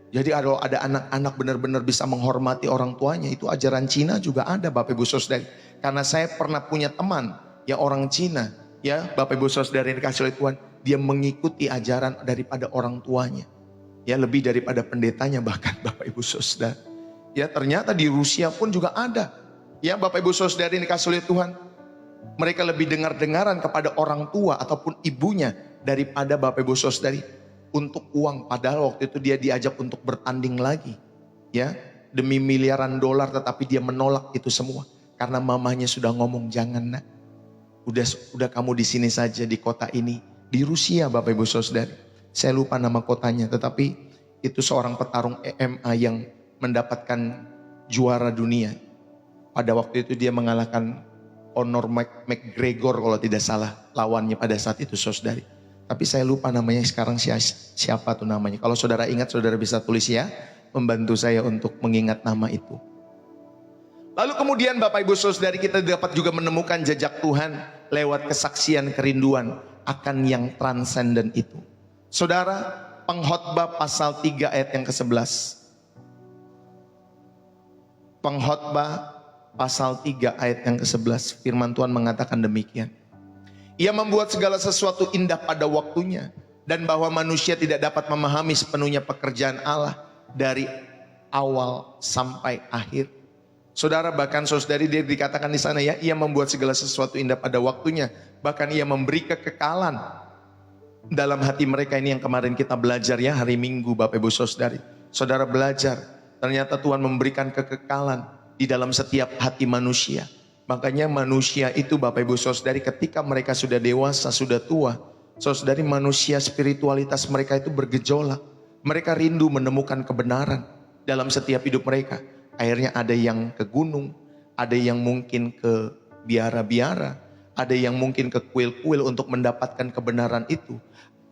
[SPEAKER 1] jadi kalau ada anak-anak benar-benar bisa menghormati orang tuanya, itu ajaran Cina juga ada, Bapak Ibu Saudari. Karena saya pernah punya teman yang orang Cina, ya Bapak Ibu Saudari yang dikasih oleh Tuhan, dia mengikuti ajaran daripada orang tuanya. Ya, lebih daripada pendetanya bahkan, Bapak Ibu Saudara. Ya, ternyata di Rusia pun juga ada. Ya, Bapak Ibu Saudara yang dikasih oleh Tuhan, mereka lebih dengar-dengaran kepada orang tua ataupun ibunya daripada Bapak Ibu Saudari untuk uang. Padahal waktu itu dia diajak untuk bertanding lagi, ya, demi miliaran dolar, tetapi dia menolak itu semua karena mamanya sudah ngomong, jangan nak, udah kamu di sini saja di kota ini. Di Rusia, Bapak Ibu Saudari, saya lupa nama kotanya, tetapi itu seorang petarung MMA yang mendapatkan juara dunia. Pada waktu itu dia mengalahkan Conor McGregor kalau tidak salah lawannya pada saat itu, saudari. Tapi saya lupa namanya sekarang, siapa tuh namanya. Kalau saudara ingat, saudara bisa tulis ya, membantu saya untuk mengingat nama itu. Lalu kemudian Bapak Ibu Saudari, kita dapat juga menemukan jejak Tuhan lewat kesaksian kerinduan akan yang transenden itu. Saudara, Pengkhotbah pasal 3 ayat yang ke-11. Pengkhotbah pasal 3 ayat yang ke-11, firman Tuhan mengatakan demikian. Ia membuat segala sesuatu indah pada waktunya, dan bahwa manusia tidak dapat memahami sepenuhnya pekerjaan Allah dari awal sampai akhir. Saudara, bahkan saudari, dia dikatakan di sana ya, ia membuat segala sesuatu indah pada waktunya, bahkan ia memberi kekekalan dalam hati mereka. Ini yang kemarin kita belajar ya, hari Minggu, Bapak Ibu Saudari. Saudara belajar, ternyata Tuhan memberikan kekekalan di dalam setiap hati manusia. Makanya manusia itu, Bapak Ibu Saudari, ketika mereka sudah dewasa, sudah tua, saudari, manusia spiritualitas mereka itu bergejolak. Mereka rindu menemukan kebenaran dalam setiap hidup mereka. Akhirnya ada yang ke gunung, ada yang mungkin ke biara-biara, ada yang mungkin ke kuil-kuil untuk mendapatkan kebenaran itu.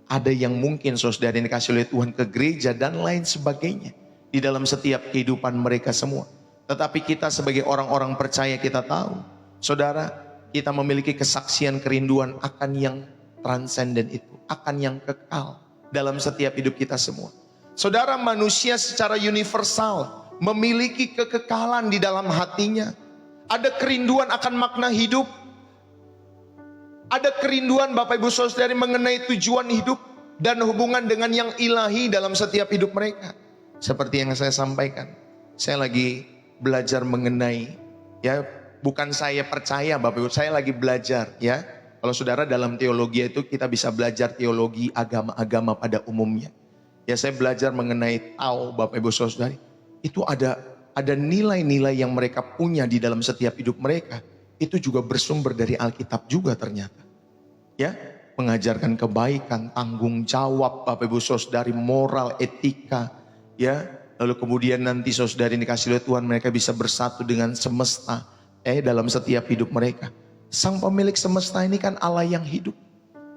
[SPEAKER 1] Ada yang mungkin saudari yang dikasih oleh Tuhan ke gereja dan lain sebagainya di dalam setiap kehidupan mereka semua. Tetapi kita sebagai orang-orang percaya, kita tahu, saudara, kita memiliki kesaksian kerinduan akan yang transenden itu, akan yang kekal dalam setiap hidup kita semua. Saudara, manusia secara universal memiliki kekekalan di dalam hatinya. Ada kerinduan akan makna hidup. Ada kerinduan, Bapak Ibu Saudari, mengenai tujuan hidup dan hubungan dengan yang ilahi dalam setiap hidup mereka. Seperti yang saya sampaikan, saya lagi belajar mengenai, ya, bukan saya percaya Bapak Ibu, saya lagi belajar ya. Kalau saudara dalam teologi itu kita bisa belajar teologi agama-agama pada umumnya. Ya, saya belajar mengenai Tao, Bapak Ibu Saudari. Itu ada nilai-nilai yang mereka punya di dalam setiap hidup mereka. Itu juga bersumber dari Alkitab juga ternyata. Ya, mengajarkan kebaikan, tanggung jawab, Bapak Ibu Saudari, moral, etika, ya. Lalu kemudian nanti saudari dikasih oleh Tuhan, mereka bisa bersatu dengan semesta dalam setiap hidup mereka. Sang pemilik semesta ini kan Allah yang hidup.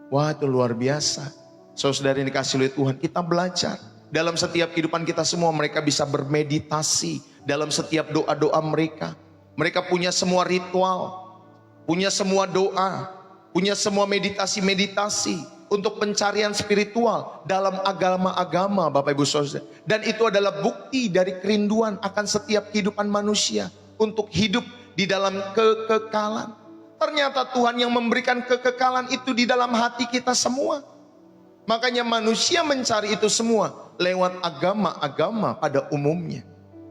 [SPEAKER 1] Wah, itu luar biasa. Saudari dikasih oleh Tuhan, kita belajar dalam setiap kehidupan kita semua. Mereka bisa bermeditasi dalam setiap doa-doa mereka. Mereka punya semua ritual, punya semua doa, punya semua meditasi-meditasi untuk pencarian spiritual dalam agama-agama, Bapak Ibu Saudara. Dan itu adalah bukti dari kerinduan akan setiap kehidupan manusia untuk hidup di dalam kekekalan. Ternyata Tuhan yang memberikan kekekalan itu di dalam hati kita semua. Makanya manusia mencari itu semua lewat agama-agama pada umumnya.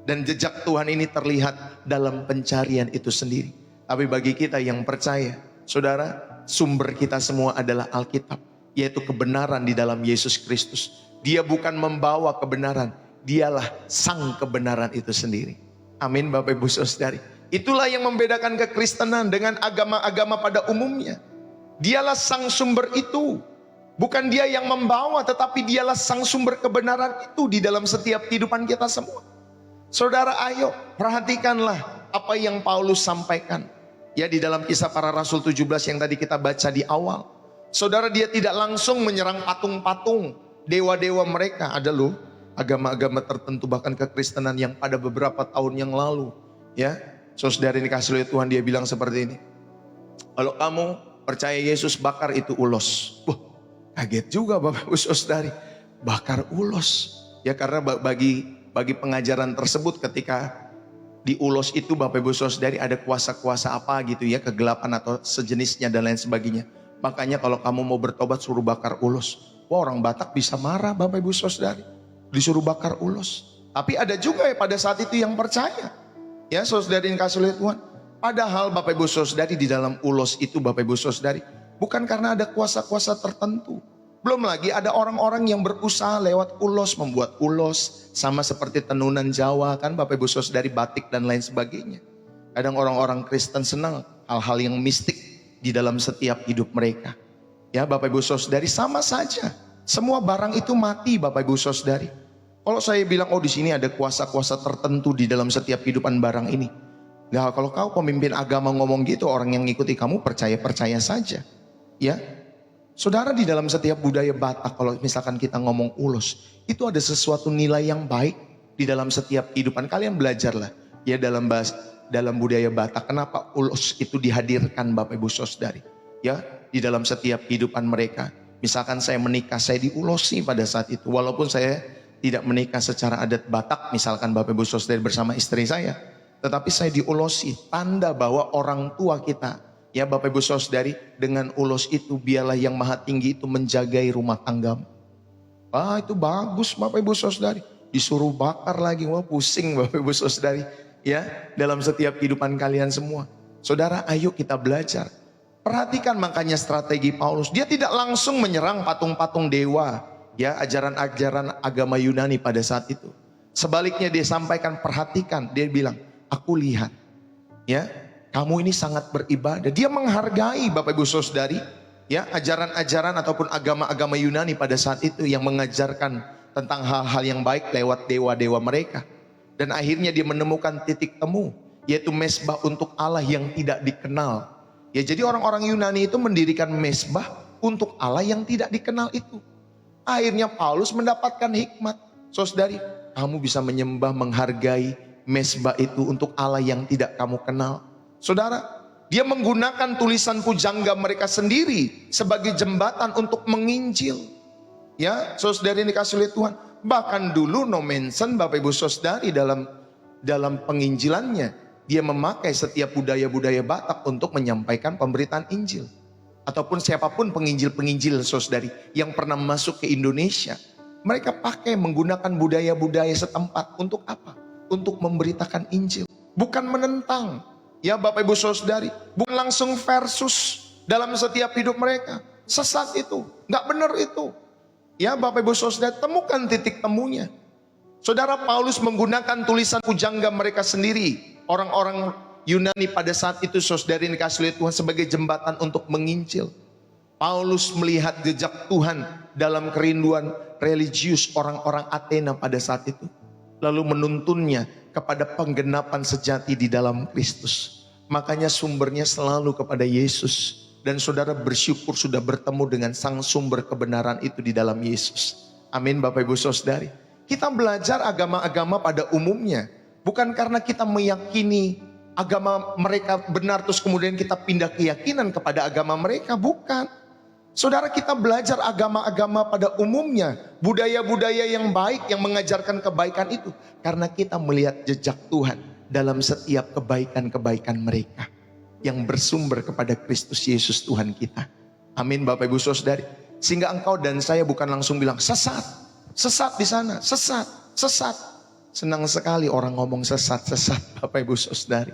[SPEAKER 1] Dan jejak Tuhan ini terlihat dalam pencarian itu sendiri. Tapi bagi kita yang percaya, saudara, sumber kita semua adalah Alkitab, yaitu kebenaran di dalam Yesus Kristus. Dia bukan membawa kebenaran, dialah sang kebenaran itu sendiri. Amin, Bapak Ibu Saudari. Itulah yang membedakan kekristenan dengan agama-agama pada umumnya. Dialah sang sumber itu. Bukan dia yang membawa, tetapi dialah sang sumber kebenaran itu di dalam setiap kehidupan kita semua. Saudara, ayo perhatikanlah apa yang Paulus sampaikan. Ya, di dalam Kisah Para Rasul 17 yang tadi kita baca di awal. Saudara, dia tidak langsung menyerang patung-patung dewa-dewa mereka. Ada loh agama-agama tertentu, bahkan kekristenan yang pada beberapa tahun yang lalu, ya, saudara ini kasih oleh Tuhan, dia bilang seperti ini. Kalau kamu percaya Yesus, bakar itu ulos. Wah, kaget juga Bapak Ibu Saudari, bakar ulos. Ya, karena bagi pengajaran tersebut, ketika di ulos itu Bapak Ibu Saudari ada kuasa-kuasa apa gitu ya, kegelapan atau sejenisnya dan lain sebagainya. Makanya kalau kamu mau bertobat suruh bakar ulos. Wah, orang Batak bisa marah Bapak Ibu Saudari, disuruh bakar ulos. Tapi ada juga ya pada saat itu yang percaya. Ya, saudari yang kasih oleh Tuhan. Padahal Bapak Ibu Saudari, di dalam ulos itu Bapak Ibu Saudari, bukan karena ada kuasa-kuasa tertentu. Belum lagi ada orang-orang yang berusaha lewat ulos, membuat ulos. Sama seperti tenunan Jawa kan Bapak Ibu Saudari, batik dan lain sebagainya. Kadang orang-orang Kristen senang hal-hal yang mistik di dalam setiap hidup mereka. Ya Bapak Ibu Saudari, sama saja. Semua barang itu mati Bapak Ibu Saudari. Kalau saya bilang, oh di sini ada kuasa-kuasa tertentu di dalam setiap kehidupan barang ini. Nah, kalau kau pemimpin agama ngomong gitu, orang yang ngikuti kamu percaya-percaya saja. Ya, saudara, di dalam setiap budaya Batak, kalau misalkan kita ngomong ulos, itu ada sesuatu nilai yang baik di dalam setiap kehidupan. Kalian belajarlah ya dalam budaya Batak, kenapa ulos itu dihadirkan Bapak Ibu Saudari. Ya, di dalam setiap kehidupan mereka. Misalkan saya menikah, saya diulosi pada saat itu. Walaupun saya tidak menikah secara adat Batak, misalkan Bapak Ibu Saudari bersama istri saya, tetapi saya diulosi, tanda bahwa orang tua kita, ya Bapak Ibu Saudari, dengan ulos itu biarlah yang maha tinggi itu menjagai rumah tanggamu. Ah, itu bagus Bapak Ibu Saudari. Disuruh bakar lagi, wah pusing Bapak Ibu Saudari. Ya, dalam setiap kehidupan kalian semua. Saudara, ayo kita belajar. Perhatikan makanya strategi Paulus. Dia tidak langsung menyerang patung-patung dewa, ya, ajaran-ajaran agama Yunani pada saat itu. Sebaliknya dia sampaikan, perhatikan, dia bilang, aku lihat, ya, kamu ini sangat beribadah. Dia menghargai Bapak Ibu Saudari, ya, ajaran-ajaran ataupun agama-agama Yunani pada saat itu yang mengajarkan tentang hal-hal yang baik lewat dewa-dewa mereka. Dan akhirnya dia menemukan titik temu, yaitu mesbah untuk Allah yang tidak dikenal. Ya, jadi orang-orang Yunani itu mendirikan mesbah untuk Allah yang tidak dikenal itu. Akhirnya Paulus mendapatkan hikmat. Saudari, kamu bisa menyembah, menghargai mesbah itu untuk Allah yang tidak kamu kenal. Saudara, dia menggunakan tulisan pujangga mereka sendiri sebagai jembatan untuk menginjil. Ya, saudari yang dikasih oleh Tuhan. Bahkan dulu no mention Bapak Ibu Saudari dalam penginjilannya, dia memakai setiap budaya-budaya Batak untuk menyampaikan pemberitaan Injil. Ataupun siapapun penginjil-penginjil saudari yang pernah masuk ke Indonesia, mereka pakai menggunakan budaya-budaya setempat untuk apa? Untuk memberitakan Injil, bukan menentang. Ya Bapak Ibu Saudari, bukan langsung versus dalam setiap hidup mereka. Sesat itu, nggak benar itu. Ya Bapak Ibu Saudari, temukan titik temunya. Saudara, Paulus menggunakan tulisan pujangga mereka sendiri, orang-orang Yunani pada saat itu saudari dikasih oleh Tuhan sebagai jembatan untuk menginjil. Paulus melihat jejak Tuhan dalam kerinduan religius orang-orang Athena pada saat itu, lalu menuntunnya kepada penggenapan sejati di dalam Kristus. Makanya sumbernya selalu kepada Yesus. Dan saudara bersyukur sudah bertemu dengan sang sumber kebenaran itu di dalam Yesus. Amin Bapak Ibu Saudari. Kita belajar agama-agama pada umumnya, bukan karena kita meyakini agama mereka benar terus kemudian kita pindah keyakinan kepada agama mereka, bukan. Saudara, kita belajar agama-agama pada umumnya, budaya-budaya yang baik yang mengajarkan kebaikan itu, karena kita melihat jejak Tuhan dalam setiap kebaikan-kebaikan mereka yang bersumber kepada Kristus Yesus Tuhan kita. Amin Bapak Ibu Saudari. Sehingga engkau dan saya bukan langsung bilang sesat, sesat di sana, sesat, sesat. Senang sekali orang ngomong sesat, sesat Bapak Ibu Saudari.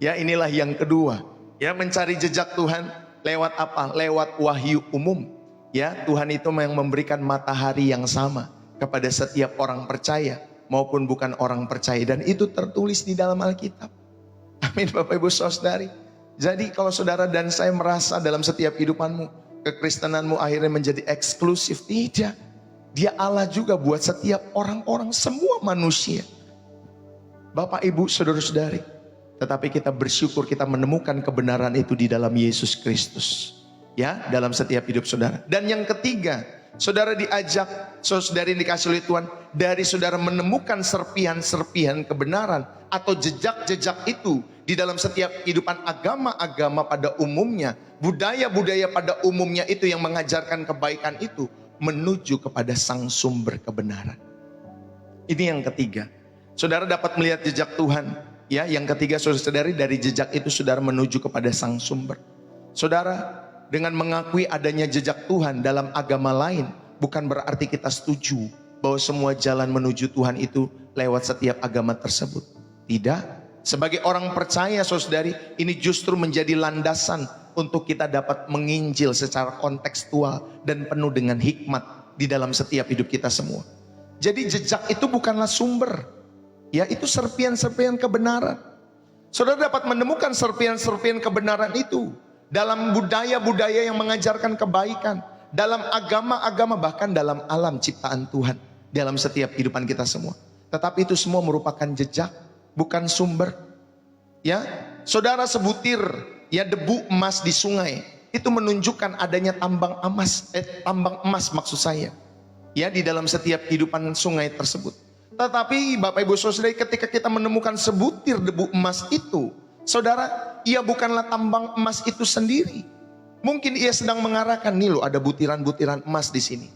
[SPEAKER 1] Ya, inilah yang kedua. Ya, mencari jejak Tuhan lewat apa? Lewat wahyu umum. Ya, Tuhan itu yang memberikan matahari yang sama kepada setiap orang percaya maupun bukan orang percaya, dan itu tertulis di dalam Alkitab. Amin Bapak Ibu Saudari. Jadi kalau saudara dan saya merasa dalam setiap kehidupanmu, kekristenanmu akhirnya menjadi eksklusif, tidak. Dia Allah juga buat setiap orang-orang, semua manusia. Bapak Ibu Saudara-saudari. tetapi kita bersyukur kita menemukan kebenaran itu di dalam Yesus Kristus. Ya, dalam setiap hidup saudara. Dan yang ketiga, saudara diajak, saudari dikasih oleh Tuhan, dari saudara menemukan serpihan-serpihan kebenaran atau jejak-jejak itu di dalam setiap kehidupan agama-agama pada umumnya, budaya-budaya pada umumnya itu yang mengajarkan kebaikan itu menuju kepada sang sumber kebenaran. Ini yang ketiga. Saudara dapat melihat jejak Tuhan. Ya, yang ketiga saudari dari jejak itu saudara menuju kepada sang sumber. Saudara, dengan mengakui adanya jejak Tuhan dalam agama lain, bukan berarti kita setuju bahwa semua jalan menuju Tuhan itu lewat setiap agama tersebut. Tidak. Sebagai orang percaya saudari, ini justru menjadi landasan untuk kita dapat menginjil secara kontekstual dan penuh dengan hikmat di dalam setiap hidup kita semua. Jadi jejak itu bukanlah sumber. Ya, itu serpihan-serpihan kebenaran. Saudara dapat menemukan serpihan-serpihan kebenaran itu dalam budaya-budaya yang mengajarkan kebaikan, dalam agama-agama, bahkan dalam alam ciptaan Tuhan, dalam setiap kehidupan kita semua. Tetapi itu semua merupakan jejak, bukan sumber. Ya, saudara sebutir ya debu emas di sungai itu menunjukkan adanya tambang emas maksud saya. Ya, di dalam setiap kehidupan sungai tersebut. Tetapi Bapak Ibu Saudara, ketika kita menemukan sebutir debu emas itu, saudara, ia bukanlah tambang emas itu sendiri. Mungkin ia sedang mengarahkan, nih loh ada butiran-butiran emas di sini.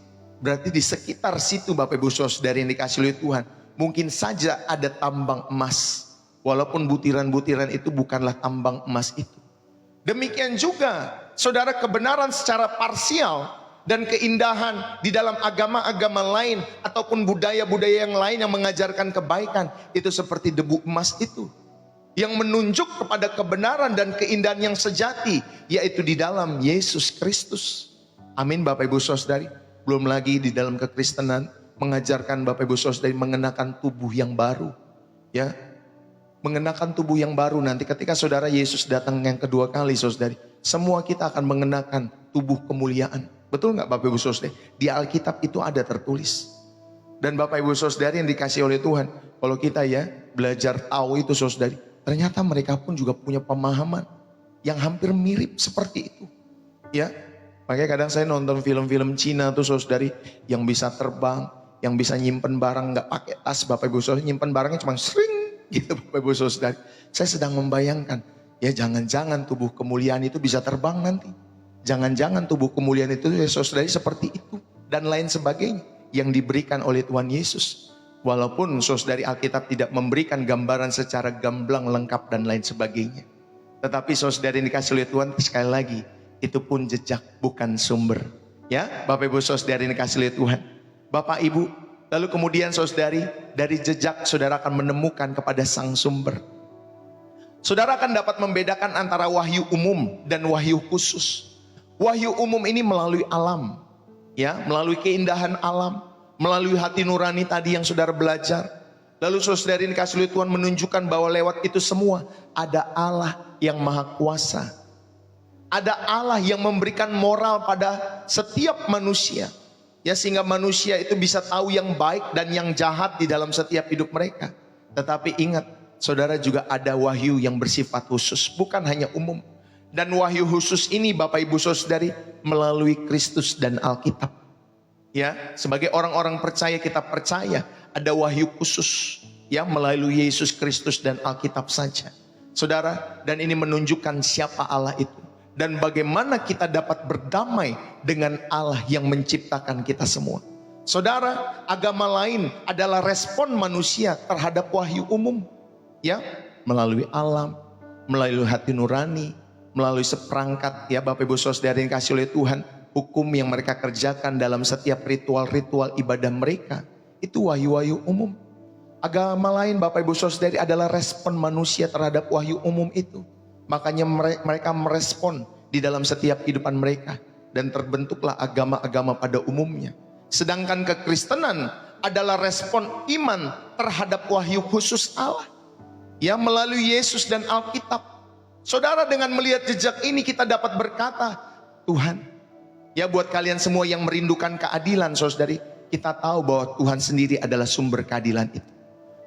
[SPEAKER 1] Berarti di sekitar situ Bapak Ibu Saudara yang dikasih oleh Tuhan, mungkin saja ada tambang emas. Walaupun butiran-butiran itu bukanlah tambang emas itu. Demikian juga, saudara, kebenaran secara parsial dan keindahan di dalam agama-agama lain ataupun budaya-budaya yang lain yang mengajarkan kebaikan, itu seperti debu emas itu. Yang menunjuk kepada kebenaran dan keindahan yang sejati, yaitu di dalam Yesus Kristus. Amin Bapak Ibu Saudari. Belum lagi di dalam kekristenan mengajarkan Bapak Ibu Saudari mengenakan tubuh yang baru. Ya, mengenakan tubuh yang baru nanti ketika saudara Yesus datang yang kedua kali saudari, semua kita akan mengenakan tubuh kemuliaan. Betul nggak Bapak Ibu Saudari? Di Alkitab itu ada tertulis. Dan Bapak Ibu Saudari yang dikasih oleh Tuhan, kalau kita ya belajar tahu itu saudari, ternyata mereka pun juga punya pemahaman yang hampir mirip seperti itu. Ya, makanya kadang saya nonton film-film Cina tuh saudari, yang bisa terbang, yang bisa nyimpen barang nggak pakai tas. Bapak Ibu Saudari, nyimpen barangnya cuma sering gitu Bapak Ibu Saudari. Saya sedang membayangkan, ya jangan-jangan tubuh kemuliaan itu bisa terbang nanti. Jangan-jangan tubuh kemuliaan itu ya saudari seperti itu dan lain sebagainya yang diberikan oleh Tuhan Yesus. Walaupun saudari Alkitab tidak memberikan gambaran secara gamblang lengkap dan lain sebagainya. Tetapi saudari yang dikasih oleh Tuhan, sekali lagi, itu pun jejak bukan sumber. Ya, Bapak Ibu saudari yang dikasih oleh Tuhan. Bapak Ibu, lalu kemudian saudari, dari jejak saudara akan menemukan kepada sang sumber. Saudara akan dapat membedakan antara wahyu umum dan wahyu khusus. Wahyu umum ini melalui alam, ya, melalui keindahan alam, melalui hati nurani tadi yang saudara belajar. Lalu saudari dikasih oleh Tuhan menunjukkan bahwa lewat itu semua ada Allah yang maha kuasa. Ada Allah yang memberikan moral pada setiap manusia. Ya, sehingga manusia itu bisa tahu yang baik dan yang jahat di dalam setiap hidup mereka. Tetapi ingat, saudara, juga ada wahyu yang bersifat khusus, bukan hanya umum. Dan wahyu khusus ini Bapak Ibu Saudari melalui Kristus dan Alkitab. Ya, sebagai orang-orang percaya kita percaya ada wahyu khusus ya melalui Yesus Kristus dan Alkitab saja. Saudara, dan ini menunjukkan siapa Allah itu dan bagaimana kita dapat berdamai dengan Allah yang menciptakan kita semua. Saudara, agama lain adalah respon manusia terhadap wahyu umum. Ya, melalui alam, melalui hati nurani, melalui seperangkat ya Bapak Ibu Saudara yang kasih oleh Tuhan, hukum yang mereka kerjakan dalam setiap ritual-ritual ibadah mereka, itu wahyu-wahyu umum. Agama lain Bapak Ibu Saudara adalah respon manusia terhadap wahyu umum itu. Makanya mereka merespon di dalam setiap kehidupan mereka dan terbentuklah agama-agama pada umumnya. Sedangkan kekristenan adalah respon iman terhadap wahyu khusus Allah ya melalui Yesus dan Alkitab. Saudara, dengan melihat jejak ini kita dapat berkata, Tuhan, ya buat kalian semua yang merindukan keadilan saudari, kita tahu bahwa Tuhan sendiri adalah sumber keadilan itu.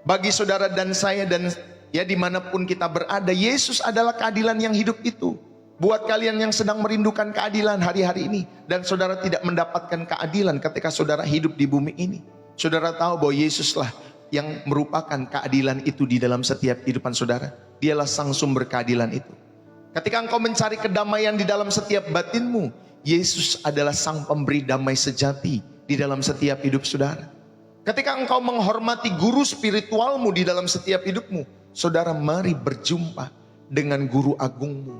[SPEAKER 1] Bagi saudara dan saya dan Ya, dimanapun kita berada, Yesus adalah keadilan yang hidup itu. Buat kalian yang sedang merindukan keadilan hari-hari ini, dan saudara tidak mendapatkan keadilan ketika saudara hidup di bumi ini, saudara tahu bahwa Yesuslah yang merupakan keadilan itu di dalam setiap kehidupan saudara. Dialah sang sumber keadilan itu. Ketika engkau mencari kedamaian di dalam setiap batinmu, Yesus adalah sang pemberi damai sejati di dalam setiap hidup saudara. Ketika engkau menghormati guru spiritualmu di dalam setiap hidupmu, saudara, mari berjumpa dengan guru agungmu,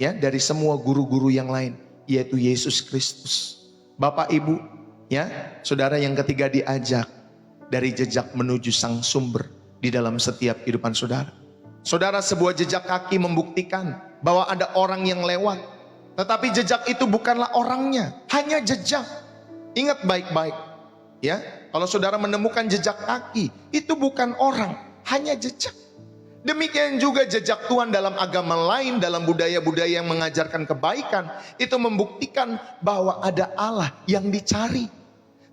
[SPEAKER 1] ya, dari semua guru-guru yang lain, yaitu Yesus Kristus. Bapak Ibu, ya, saudara, yang ketiga diajak dari jejak menuju sang sumber di dalam setiap kehidupan saudara. Saudara, sebuah jejak kaki membuktikan bahwa ada orang yang lewat, tetapi jejak itu bukanlah orangnya, hanya jejak. Ingat baik-baik, ya, kalau saudara menemukan jejak kaki, itu bukan orang, hanya jejak. Demikian juga jejak Tuhan dalam agama lain, dalam budaya-budaya yang mengajarkan kebaikan, itu membuktikan bahwa ada Allah yang dicari.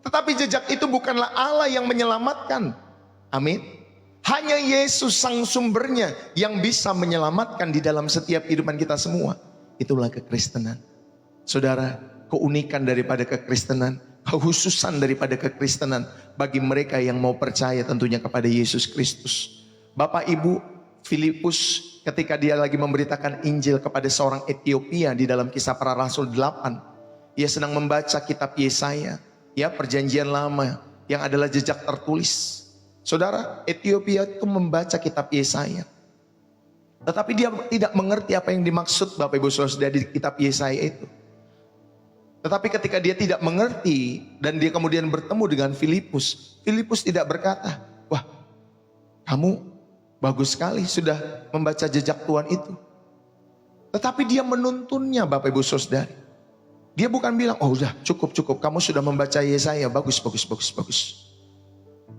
[SPEAKER 1] Tetapi jejak itu bukanlah Allah yang menyelamatkan. Amin. Hanya Yesus sang sumbernya yang bisa menyelamatkan di dalam setiap kehidupan kita semua. Itulah kekristenan. Saudara, keunikan daripada kekristenan, kekhususan daripada kekristenan bagi mereka yang mau percaya tentunya kepada Yesus Kristus. Bapak Ibu, Filipus ketika dia lagi memberitakan Injil kepada seorang Etiopia di dalam Kisah Para Rasul 8, ia sedang membaca kitab Yesaya, ya, perjanjian lama yang adalah jejak tertulis. Saudara, Etiopia itu membaca kitab Yesaya, tetapi dia tidak mengerti apa yang dimaksud Bapak Ibu Saudara di kitab Yesaya itu. Tetapi ketika dia tidak mengerti dan dia kemudian bertemu dengan Filipus, Filipus tidak berkata, "Wah, kamu bagus sekali sudah membaca jejak Tuhan itu." Tetapi dia menuntunnya, Bapak Ibu Saudara. Dia bukan bilang, "Oh udah cukup, kamu sudah membaca Yesaya, bagus."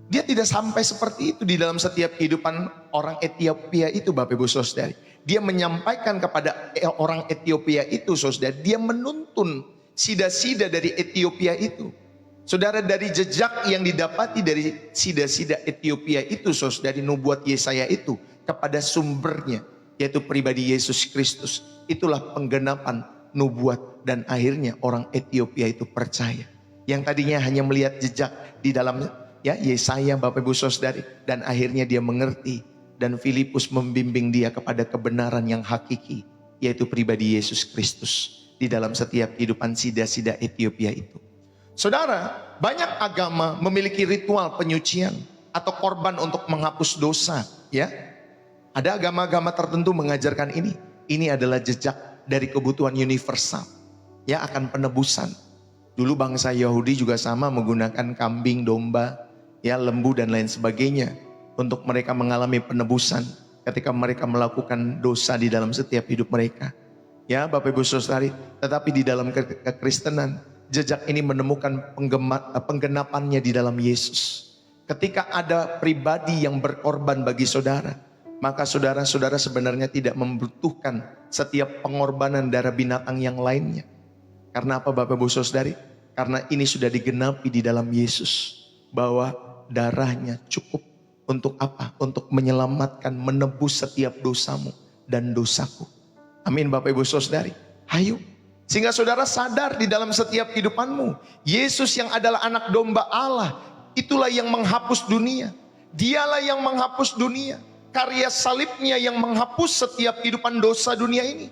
[SPEAKER 1] Dia tidak sampai seperti itu di dalam setiap kehidupan orang Etiopia itu, Bapak Ibu Saudara. Dia menyampaikan kepada orang Etiopia itu, saudara, dia menuntun sida-sida dari Etiopia itu. Saudara, dari jejak yang didapati dari sida-sida Etiopia itu, saudara, dari nubuat Yesaya itu kepada sumbernya, yaitu pribadi Yesus Kristus. Itulah penggenapan nubuat dan akhirnya orang Etiopia itu percaya. Yang tadinya hanya melihat jejak di dalam, ya, Yesaya, Bapak Ibu Saudari, dan akhirnya dia mengerti, dan Filipus membimbing dia kepada kebenaran yang hakiki, yaitu pribadi Yesus Kristus di dalam setiap kehidupan sida-sida Etiopia itu. Saudara, banyak agama memiliki ritual penyucian atau korban untuk menghapus dosa, ya. Ada agama-agama tertentu mengajarkan ini. Ini adalah jejak dari kebutuhan universal, ya, akan penebusan. Dulu bangsa Yahudi juga sama menggunakan kambing, domba, ya, lembu dan lain sebagainya untuk mereka mengalami penebusan ketika mereka melakukan dosa di dalam setiap hidup mereka. Ya, Bapak Ibu Saudari, tetapi di dalam kekristenan, jejak ini menemukan penggenapannya di dalam Yesus. Ketika ada pribadi yang berkorban bagi saudara, maka saudara-saudara sebenarnya tidak membutuhkan setiap pengorbanan darah binatang yang lainnya. Karena apa, Bapak Ibu Saudari? Karena ini sudah digenapi di dalam Yesus, bahwa darahnya cukup untuk apa? Untuk menyelamatkan, menebus setiap dosamu dan dosaku. Amin, Bapak Ibu Saudari. Hayo, sehingga saudara sadar di dalam setiap kehidupanmu, Yesus yang adalah anak domba Allah, itulah yang menghapus dunia. Dialah yang menghapus dunia. Karya salibnya yang menghapus setiap kehidupan dosa dunia ini.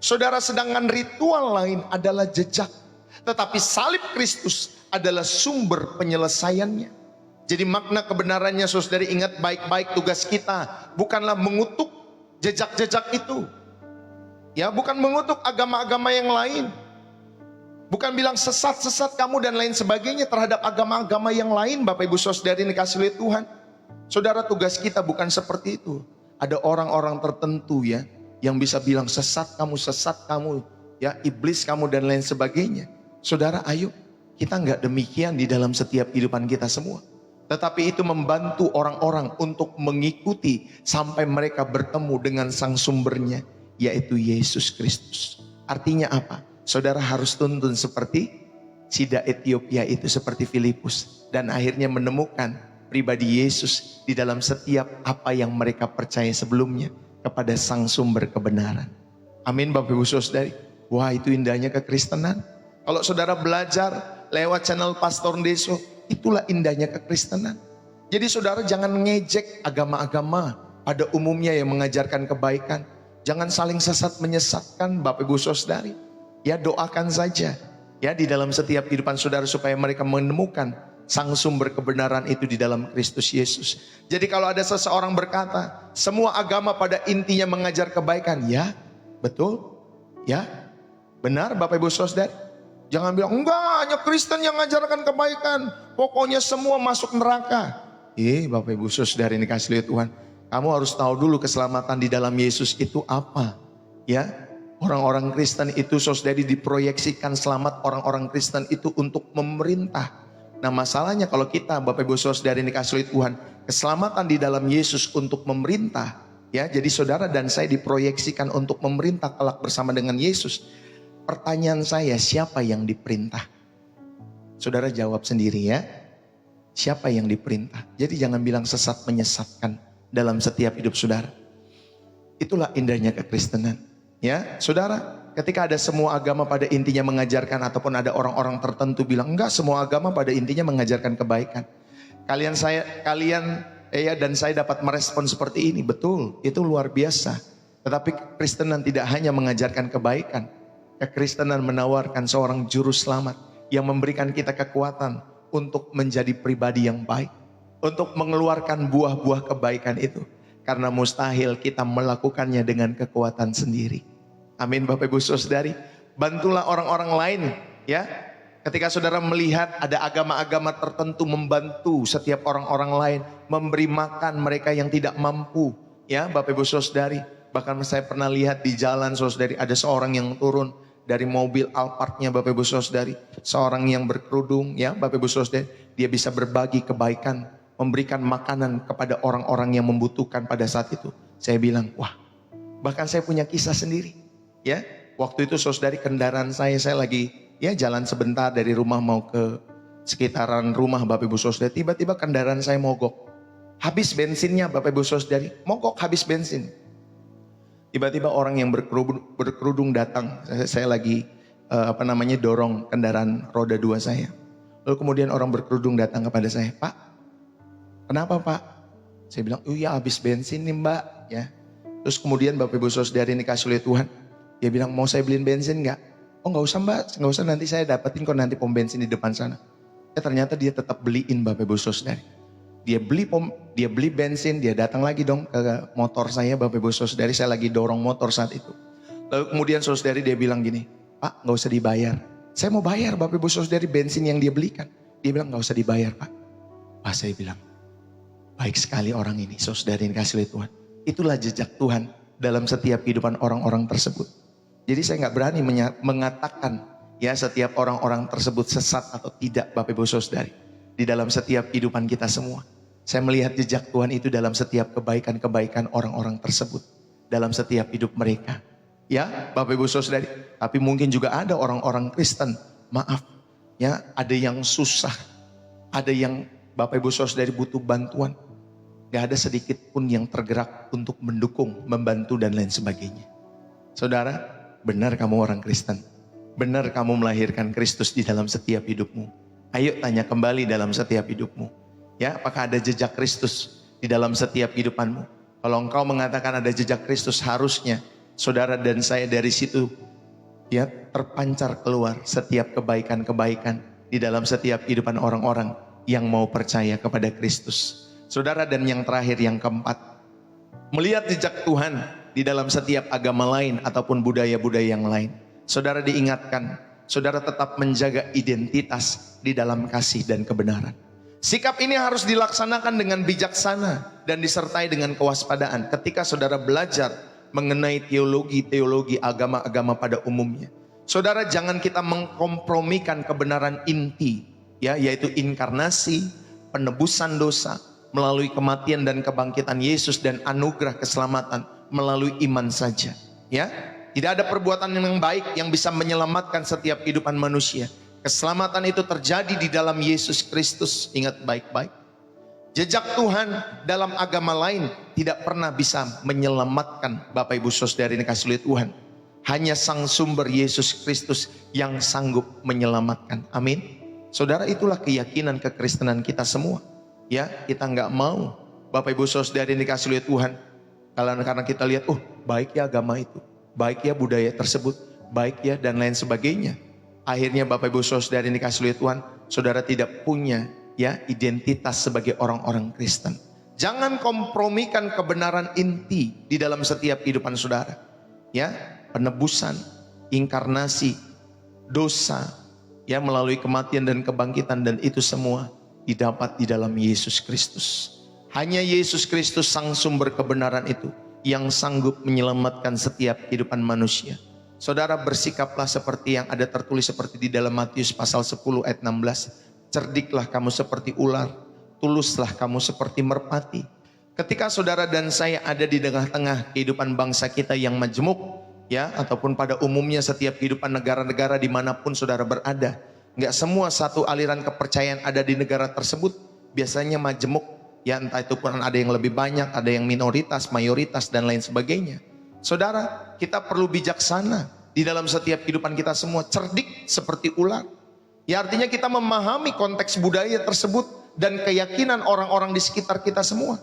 [SPEAKER 1] Saudara, sedangkan ritual lain adalah jejak, tetapi salib Kristus adalah sumber penyelesaiannya. Jadi makna kebenarannya, saudari, ingat baik-baik, tugas kita bukanlah mengutuk jejak-jejak itu. Ya, bukan mengutuk agama-agama yang lain. Bukan bilang sesat-sesat kamu dan lain sebagainya terhadap agama-agama yang lain, Bapak Ibu Saudari dikasih oleh Tuhan. Saudara, tugas kita bukan seperti itu. Ada orang-orang tertentu, ya, yang bisa bilang sesat kamu, ya, iblis kamu dan lain sebagainya. Saudara, ayo kita enggak demikian di dalam setiap kehidupan kita semua. Tetapi itu membantu orang-orang untuk mengikuti sampai mereka bertemu dengan sang sumbernya, yaitu Yesus Kristus. Artinya apa? Saudara harus tuntun seperti sida Etiopia itu, seperti Filipus, dan akhirnya menemukan pribadi Yesus di dalam setiap apa yang mereka percaya sebelumnya kepada Sang Sumber kebenaran. Amin Bapak Ibu Saudari. Wah, itu indahnya kekristenan. Kalau saudara belajar lewat channel Pastor Deso, itulah indahnya kekristenan. Jadi saudara jangan ngejek agama-agama pada umumnya yang mengajarkan kebaikan. Jangan saling sesat menyesatkan Bapak Ibu Saudari. Ya, doakan saja ya di dalam setiap kehidupan saudara supaya mereka menemukan Sang Sumber kebenaran itu di dalam Kristus Yesus. Jadi kalau ada seseorang berkata, semua agama pada intinya mengajar kebaikan. Ya, betul. Ya, benar Bapak Ibu Saudari. Jangan bilang, enggak, hanya Kristen yang mengajarkan kebaikan. Pokoknya semua masuk neraka. Bapak Ibu Saudari ini kasih lihat Tuhan. Kamu harus tahu dulu keselamatan di dalam Yesus itu apa. Ya, orang-orang Kristen itu saudari diproyeksikan selamat orang-orang Kristen itu untuk memerintah. Nah masalahnya kalau kita Bapak Ibu Saudari ini kasih lihat Tuhan. Keselamatan di dalam Yesus untuk memerintah. Ya, jadi saudara dan saya diproyeksikan untuk memerintah kelak bersama dengan Yesus. Pertanyaan saya, siapa yang diperintah? Saudara jawab sendiri ya. Siapa yang diperintah? Jadi jangan bilang sesat menyesatkan dalam setiap hidup saudara. Itulah indahnya kekristenan. Ya, saudara, ketika ada semua agama pada intinya mengajarkan ataupun ada orang-orang tertentu bilang enggak, semua agama pada intinya mengajarkan kebaikan. Kalian dan saya dapat merespon seperti ini, betul, itu luar biasa. Tetapi kekristenan tidak hanya mengajarkan kebaikan. Kekristenan menawarkan seorang juru selamat yang memberikan kita kekuatan untuk menjadi pribadi yang baik, untuk mengeluarkan buah-buah kebaikan itu. Karena mustahil kita melakukannya dengan kekuatan sendiri. Amin Bapak Ibu Saudari. Bantulah orang-orang lain ya. Ketika saudara melihat ada agama-agama tertentu membantu setiap orang-orang lain, memberi makan mereka yang tidak mampu. Ya Bapak Ibu Saudari. Bahkan saya pernah lihat di jalan saudari, ada seorang yang turun dari mobil Alphardnya Bapak Ibu Saudari. Seorang yang berkerudung ya Bapak Ibu Saudari. Dia bisa berbagi kebaikan, memberikan makanan kepada orang-orang yang membutuhkan pada saat itu. Saya bilang, wah, bahkan saya punya kisah sendiri. Ya, waktu itu saudari kendaraan saya lagi ya jalan sebentar dari rumah mau ke sekitaran rumah Bapak Ibu Saudari. Tiba-tiba kendaraan saya mogok. Habis bensinnya Bapak Ibu Saudari. Mogok habis bensin. Tiba-tiba orang yang berkerudung datang. Saya lagi dorong kendaraan roda 2 saya. Lalu kemudian orang berkerudung datang kepada saya, Pak, kenapa Pak? Saya bilang, iya habis bensin nih Mbak. Ya. Terus kemudian Bapak Ibu Saudari ini kasih oleh Tuhan. Dia bilang, mau saya beliin bensin gak? Oh gak usah Mbak, gak usah, nanti saya dapetin kok nanti pom bensin di depan sana. Ya ternyata dia tetap beliin Bapak Ibu Saudari. Dia beli bensin, dia datang lagi dong ke motor saya Bapak Ibu Saudari. Saya lagi dorong motor saat itu. Lalu kemudian saudari dia bilang gini, Pak gak usah dibayar. Saya mau bayar Bapak Ibu Saudari bensin yang dia belikan. Dia bilang gak usah dibayar Pak. Pak saya bilang, baik sekali orang ini, saudari yang kasih oleh Tuhan. Itulah jejak Tuhan dalam setiap kehidupan orang-orang tersebut. Jadi saya gak berani mengatakan ya setiap orang-orang tersebut sesat atau tidak Bapak Ibu Saudari. Di dalam setiap kehidupan kita semua. Saya melihat jejak Tuhan itu dalam setiap kebaikan-kebaikan orang-orang tersebut. Dalam setiap hidup mereka. Ya Bapak Ibu Saudari. Tapi mungkin juga ada orang-orang Kristen. Maaf. Ya ada yang susah. Ada yang Bapak Ibu Saudari butuh bantuan. Gak ada sedikit pun yang tergerak untuk mendukung, membantu dan lain sebagainya. Saudara, benar kamu orang Kristen. Benar kamu melahirkan Kristus di dalam setiap hidupmu. Ayo tanya kembali dalam setiap hidupmu. Ya, apakah ada jejak Kristus di dalam setiap kehidupanmu? Kalau engkau mengatakan ada jejak Kristus, harusnya saudara dan saya dari situ ya terpancar keluar setiap kebaikan-kebaikan di dalam setiap kehidupan orang-orang yang mau percaya kepada Kristus. Saudara, dan yang terakhir, yang keempat, melihat jejak Tuhan di dalam setiap agama lain ataupun budaya-budaya yang lain. Saudara diingatkan, saudara tetap menjaga identitas di dalam kasih dan kebenaran. Sikap ini harus dilaksanakan dengan bijaksana dan disertai dengan kewaspadaan ketika saudara belajar mengenai teologi-teologi agama-agama pada umumnya. Saudara, jangan kita mengkompromikan kebenaran inti, ya, yaitu inkarnasi, penebusan dosa melalui kematian dan kebangkitan Yesus dan anugerah keselamatan melalui iman saja. Ya, tidak ada perbuatan yang baik yang bisa menyelamatkan setiap kehidupan manusia. Keselamatan itu terjadi di dalam Yesus Kristus. Ingat baik-baik. Jejak Tuhan dalam agama lain tidak pernah bisa menyelamatkan. Bapak Ibu Saudara ini kasih lihat Tuhan. Hanya Sang Sumber Yesus Kristus yang sanggup menyelamatkan. Amin. Saudara, itulah keyakinan kekristenan kita semua. Ya, kita nggak mau Bapak Ibu Saudara ini kasih lihat Tuhan. Karena kita lihat, oh baik ya agama itu, baik ya budaya tersebut, baik ya dan lain sebagainya. Akhirnya Bapak Ibu Saudara ini kasih lihat Tuhan, saudara tidak punya ya identitas sebagai orang-orang Kristen. Jangan kompromikan kebenaran inti di dalam setiap kehidupan saudara. Ya, penebusan, inkarnasi, dosa, ya melalui kematian dan kebangkitan, dan itu semua didapat di dalam Yesus Kristus. Hanya Yesus Kristus sang sumber kebenaran itu yang sanggup menyelamatkan setiap kehidupan manusia. Saudara, bersikaplah seperti yang ada tertulis seperti di dalam Matius pasal 10 ayat 16. Cerdiklah kamu seperti ular, tuluslah kamu seperti merpati. Ketika saudara dan saya ada di tengah-tengah kehidupan bangsa kita yang majemuk, ya, ataupun pada umumnya setiap kehidupan negara-negara dimanapun saudara berada, nggak semua satu aliran kepercayaan ada di negara tersebut, biasanya majemuk. Ya, entah itu pun ada yang lebih banyak, ada yang minoritas, mayoritas, dan lain sebagainya. Saudara, kita perlu bijaksana di dalam setiap kehidupan kita semua, cerdik seperti ular. Ya, artinya kita memahami konteks budaya tersebut dan keyakinan orang-orang di sekitar kita semua.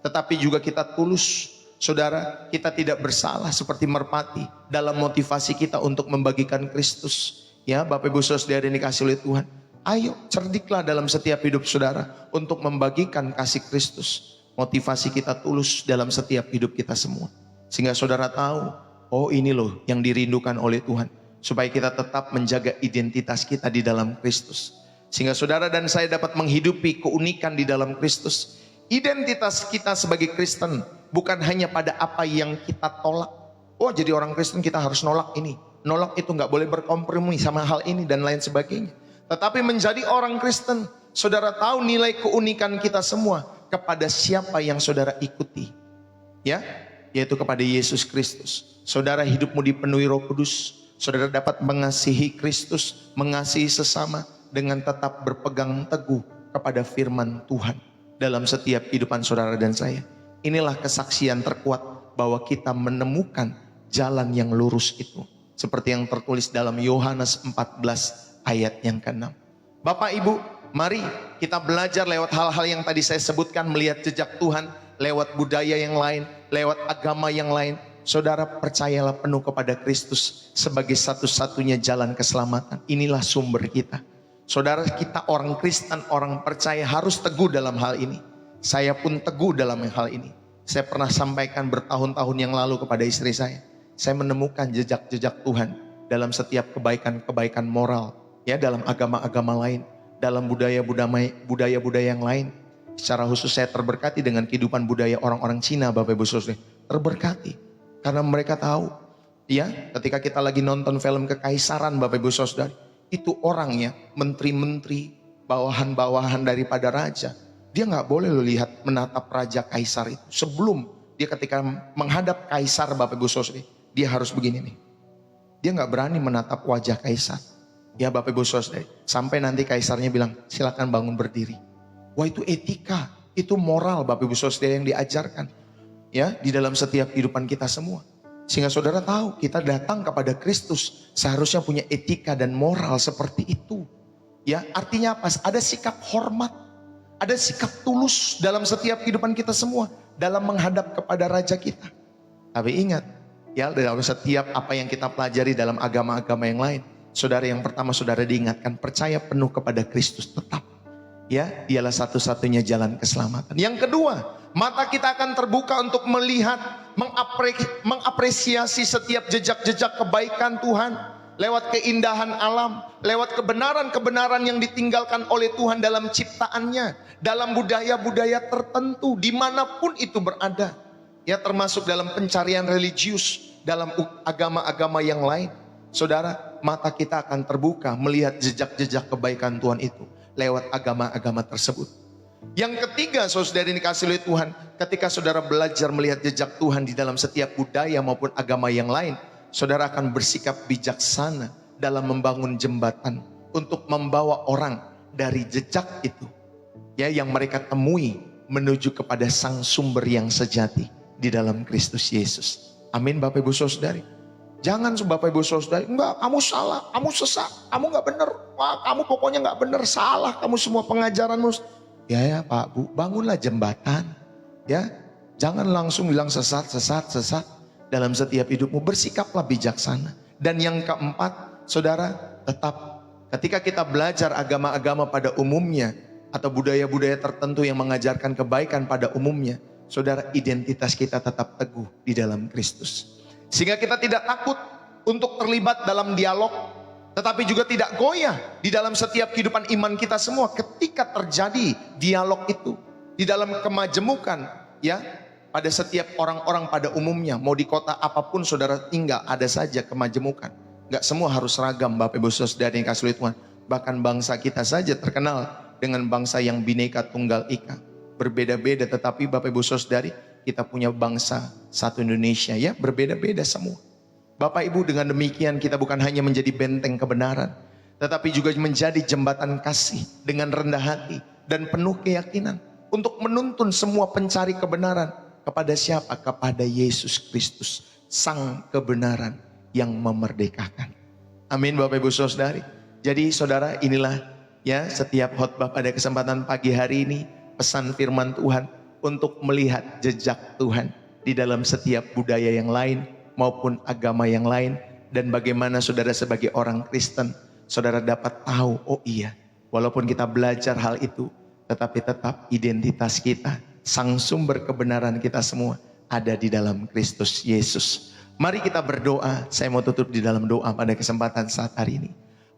[SPEAKER 1] Tetapi juga kita tulus, saudara, kita tidak bersalah seperti merpati dalam motivasi kita untuk membagikan Kristus. Ya, Bapak Ibu Saudara yang dikasihi oleh Tuhan. Ayo cerdiklah dalam setiap hidup saudara untuk membagikan kasih Kristus. Motivasi kita tulus dalam setiap hidup kita semua. Sehingga saudara tahu, oh ini loh yang dirindukan oleh Tuhan. Supaya kita tetap menjaga identitas kita di dalam Kristus. Sehingga saudara dan saya dapat menghidupi keunikan di dalam Kristus. Identitas kita sebagai Kristen bukan hanya pada apa yang kita tolak. Oh jadi orang Kristen kita harus nolak ini. Nolak itu gak boleh berkompromi sama hal ini dan lain sebagainya. Tetapi menjadi orang Kristen, saudara tahu nilai keunikan kita semua kepada siapa yang saudara ikuti. Ya, yaitu kepada Yesus Kristus. Saudara hidupmu dipenuhi Roh Kudus. Saudara dapat mengasihi Kristus, mengasihi sesama dengan tetap berpegang teguh kepada firman Tuhan dalam setiap kehidupan saudara dan saya. Inilah kesaksian terkuat bahwa kita menemukan jalan yang lurus itu. Seperti yang tertulis dalam Yohanes 14 ayat yang ke-6. Bapak Ibu, mari kita belajar lewat hal-hal yang tadi saya sebutkan, melihat jejak Tuhan, lewat budaya yang lain, lewat agama yang lain. Saudara percayalah penuh kepada Kristus sebagai satu-satunya jalan keselamatan. Inilah sumber kita. Saudara, kita orang Kristen, orang percaya harus teguh dalam hal ini. Saya pun teguh dalam hal ini. Saya pernah sampaikan bertahun-tahun yang lalu kepada istri saya. Saya menemukan jejak-jejak Tuhan dalam setiap kebaikan-kebaikan moral. Ya, dalam agama-agama lain, dalam budaya-budaya yang lain. Secara khusus saya terberkati dengan kehidupan budaya orang-orang Cina, Bapak Ibu Saudara. Terberkati karena mereka tahu, ya, ketika kita lagi nonton film kekaisaran, Bapak Ibu Saudara, itu orangnya menteri-menteri, bawahan-bawahan daripada raja. Dia nggak boleh lo lihat menatap raja kaisar itu. Sebelum dia ketika menghadap kaisar, Bapak Ibu Saudara, dia harus begini nih. Dia nggak berani menatap wajah kaisar. Ya Bapak Ibu Saudara, sampai nanti kaisarnya bilang silakan bangun berdiri. Wah itu etika, itu moral Bapak Ibu Saudara yang diajarkan. Ya di dalam setiap kehidupan kita semua. Sehingga saudara tahu kita datang kepada Kristus seharusnya punya etika dan moral seperti itu. Ya artinya apa? Ada sikap hormat, ada sikap tulus dalam setiap kehidupan kita semua. Dalam menghadap kepada Raja kita. Tapi ingat, ya dalam setiap apa yang kita pelajari dalam agama-agama yang lain. Saudara, yang pertama saudara diingatkan percaya penuh kepada Kristus tetap. Ya, dialah satu-satunya jalan keselamatan. Yang kedua, mata kita akan terbuka untuk melihat, mengapresiasi setiap jejak-jejak kebaikan Tuhan. Lewat keindahan alam, lewat kebenaran-kebenaran yang ditinggalkan oleh Tuhan dalam ciptaannya. Dalam budaya-budaya tertentu, dimanapun itu berada. Ya, termasuk dalam pencarian religius, dalam agama-agama yang lain. Saudara, mata kita akan terbuka melihat jejak-jejak kebaikan Tuhan itu lewat agama-agama tersebut. Yang ketiga, saudara dikasih oleh Tuhan, ketika saudara belajar melihat jejak Tuhan di dalam setiap budaya maupun agama yang lain, saudara akan bersikap bijaksana dalam membangun jembatan untuk membawa orang dari jejak itu, ya, yang mereka temui menuju kepada sang sumber yang sejati di dalam Kristus Yesus. Amin Bapak Ibu Saudari. Jangan Bapak Ibu Saudari, enggak, kamu salah, kamu sesat, kamu enggak benar. Wah, kamu pokoknya enggak benar, salah kamu semua pengajaranmu. Ya Pak Bu, bangunlah jembatan. Ya, jangan langsung bilang sesat. Dalam setiap hidupmu bersikaplah bijaksana. Dan yang keempat, saudara, tetap ketika kita belajar agama-agama pada umumnya atau budaya-budaya tertentu yang mengajarkan kebaikan pada umumnya, saudara, identitas kita tetap teguh di dalam Kristus. Sehingga kita tidak takut untuk terlibat dalam dialog, tetapi juga tidak goyah di dalam setiap kehidupan iman kita semua ketika terjadi dialog itu di dalam kemajemukan, ya. Pada setiap orang-orang pada umumnya, mau di kota apapun saudara tinggal, ada saja kemajemukan. Gak semua harus seragam Bapak Ibu Saudara yang kasih Tuhan. Bahkan bangsa kita saja terkenal dengan bangsa yang bineka tunggal ika. Berbeda-beda, tetapi Bapak Ibu Saudari, kita punya bangsa satu Indonesia, ya, berbeda-beda semua. Bapak Ibu, dengan demikian kita bukan hanya menjadi benteng kebenaran, tetapi juga menjadi jembatan kasih dengan rendah hati dan penuh keyakinan untuk menuntun semua pencari kebenaran kepada siapa? Kepada Yesus Kristus, sang kebenaran yang memerdekakan. Amin Bapak Ibu Saudari. Jadi saudara, inilah ya setiap khotbah pada kesempatan pagi hari ini, pesan firman Tuhan untuk melihat jejak Tuhan di dalam setiap budaya yang lain maupun agama yang lain. Dan bagaimana saudara sebagai orang Kristen, saudara dapat tahu, oh iya, walaupun kita belajar hal itu, tetapi tetap identitas kita, sang sumber kebenaran kita semua ada di dalam Kristus Yesus. Mari kita berdoa. Saya mau tutup di dalam doa pada kesempatan saat hari ini.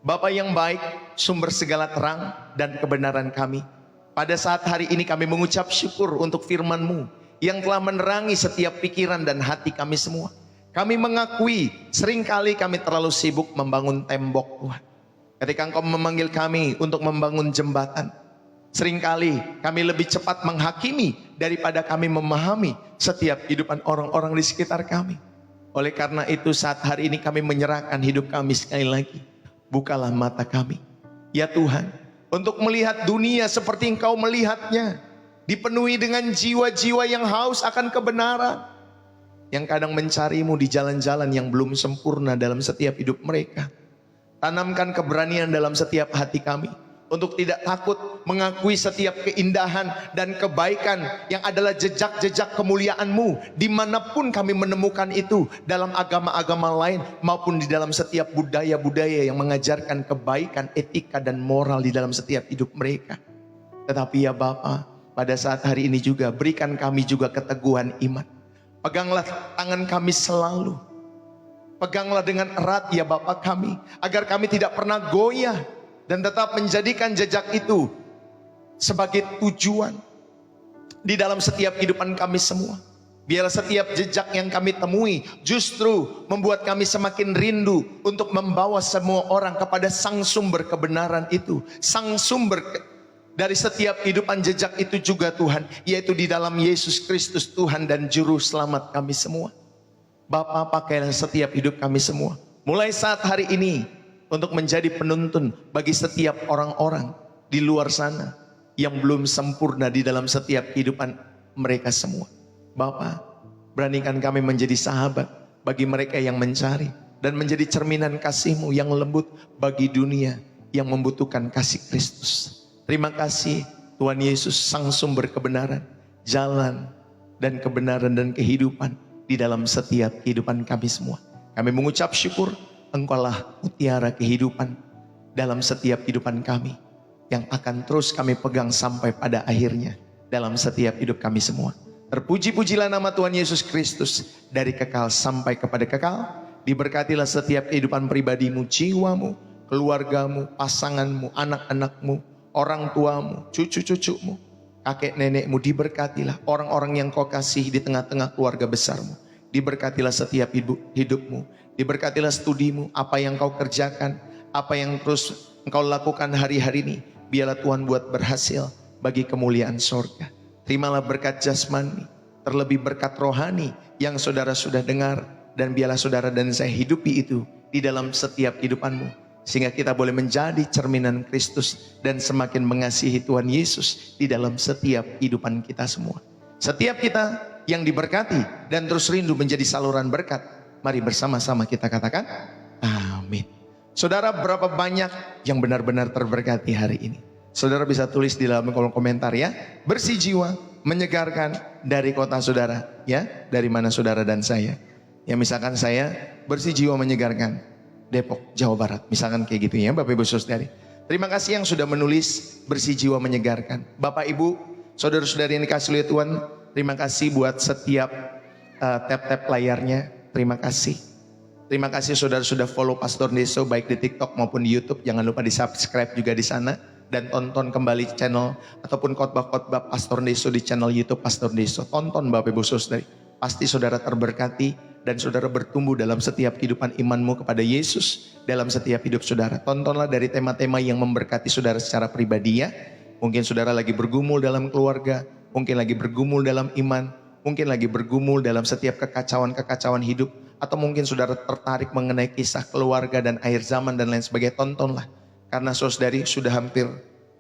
[SPEAKER 1] Bapa yang baik, sumber segala terang dan kebenaran kami, pada saat hari ini kami mengucap syukur untuk firman-Mu yang telah menerangi setiap pikiran dan hati kami semua. Kami mengakui seringkali kami terlalu sibuk membangun tembok Tuhan. Ketika Engkau memanggil kami untuk membangun jembatan, seringkali kami lebih cepat menghakimi daripada kami memahami setiap kehidupan orang-orang di sekitar kami. Oleh karena itu saat hari ini kami menyerahkan hidup kami sekali lagi. Bukalah mata kami, ya Tuhan, untuk melihat dunia seperti Engkau melihatnya. Dipenuhi dengan jiwa-jiwa yang haus akan kebenaran, yang kadang mencari-Mu di jalan-jalan yang belum sempurna dalam setiap hidup mereka. Tanamkan keberanian dalam setiap hati kami untuk tidak takut mengakui setiap keindahan dan kebaikan yang adalah jejak-jejak kemuliaan-Mu dimanapun kami menemukan itu, dalam agama-agama lain maupun di dalam setiap budaya-budaya yang mengajarkan kebaikan, etika dan moral di dalam setiap hidup mereka. Tetapi ya Bapa, pada saat hari ini juga berikan kami juga keteguhan iman. Peganglah tangan kami selalu, peganglah dengan erat ya Bapa kami, agar kami tidak pernah goyah dan tetap menjadikan jejak itu sebagai tujuan di dalam setiap kehidupan kami semua. Biarlah setiap jejak yang kami temui justru membuat kami semakin rindu untuk membawa semua orang kepada sang sumber kebenaran itu. Sang sumber dari setiap kehidupan jejak itu juga Tuhan, yaitu di dalam Yesus Kristus Tuhan dan Juru Selamat kami semua. Bapa, pakailah setiap hidup kami semua mulai saat hari ini untuk menjadi penuntun bagi setiap orang-orang di luar sana yang belum sempurna di dalam setiap kehidupan mereka semua. Bapa, beranikan kami menjadi sahabat bagi mereka yang mencari dan menjadi cerminan kasih-Mu yang lembut bagi dunia yang membutuhkan kasih Kristus. Terima kasih Tuhan Yesus, sang sumber kebenaran, jalan dan kebenaran dan kehidupan di dalam setiap kehidupan kami semua. Kami mengucap syukur, Engkaulah mutiara kehidupan dalam setiap kehidupan kami, yang akan terus kami pegang sampai pada akhirnya dalam setiap hidup kami semua. Terpuji-pujilah nama Tuhan Yesus Kristus dari kekal sampai kepada kekal. Diberkatilah setiap kehidupan pribadimu, jiwamu, keluargamu, pasanganmu, anak-anakmu, orang tuamu, cucu-cucumu, kakek nenekmu. Diberkatilah orang-orang yang Kau kasih di tengah-tengah keluarga besarmu. Diberkatilah setiap hidupmu, diberkatilah studimu, apa yang kau kerjakan, apa yang terus engkau lakukan hari-hari ini. Biarlah Tuhan buat berhasil bagi kemuliaan sorga. Terimalah berkat jasmani, terlebih berkat rohani yang saudara sudah dengar. Dan biarlah saudara dan saya hidupi itu di dalam setiap kehidupanmu. Sehingga kita boleh menjadi cerminan Kristus dan semakin mengasihi Tuhan Yesus di dalam setiap kehidupan kita semua. Setiap kita yang diberkati dan terus rindu menjadi saluran berkat, mari bersama-sama kita katakan amin. Saudara, berapa banyak yang benar-benar terberkati hari ini? Saudara bisa tulis di dalam kolom komentar ya. Bersih jiwa, menyegarkan dari kota saudara, ya. Dari mana saudara dan saya? Ya, misalkan saya bersih jiwa menyegarkan Depok, Jawa Barat. Misalkan kayak gitu ya, Bapak Ibu Saudari. Terima kasih yang sudah menulis bersih jiwa menyegarkan. Bapak Ibu, saudara-saudari yang dikasih oleh Tuhan, terima kasih buat setiap tap-tap layarnya. Terima kasih. Terima kasih saudara sudah follow Pastor Deso baik di TikTok maupun di YouTube. Jangan lupa di-subscribe juga di sana dan tonton kembali channel ataupun khotbah-khotbah Pastor Deso di channel YouTube Pastor Deso. Tonton Bapak Ibu Saudari. Pasti saudara terberkati dan saudara bertumbuh dalam setiap kehidupan imanmu kepada Yesus dalam setiap hidup saudara. Tontonlah dari tema-tema yang memberkati saudara secara pribadi ya. Mungkin saudara lagi bergumul dalam keluarga, mungkin lagi bergumul dalam iman, mungkin lagi bergumul dalam setiap kekacauan-kekacauan hidup, atau mungkin saudara tertarik mengenai kisah keluarga dan akhir zaman dan lain sebagainya. Tontonlah, karena saudari sudah hampir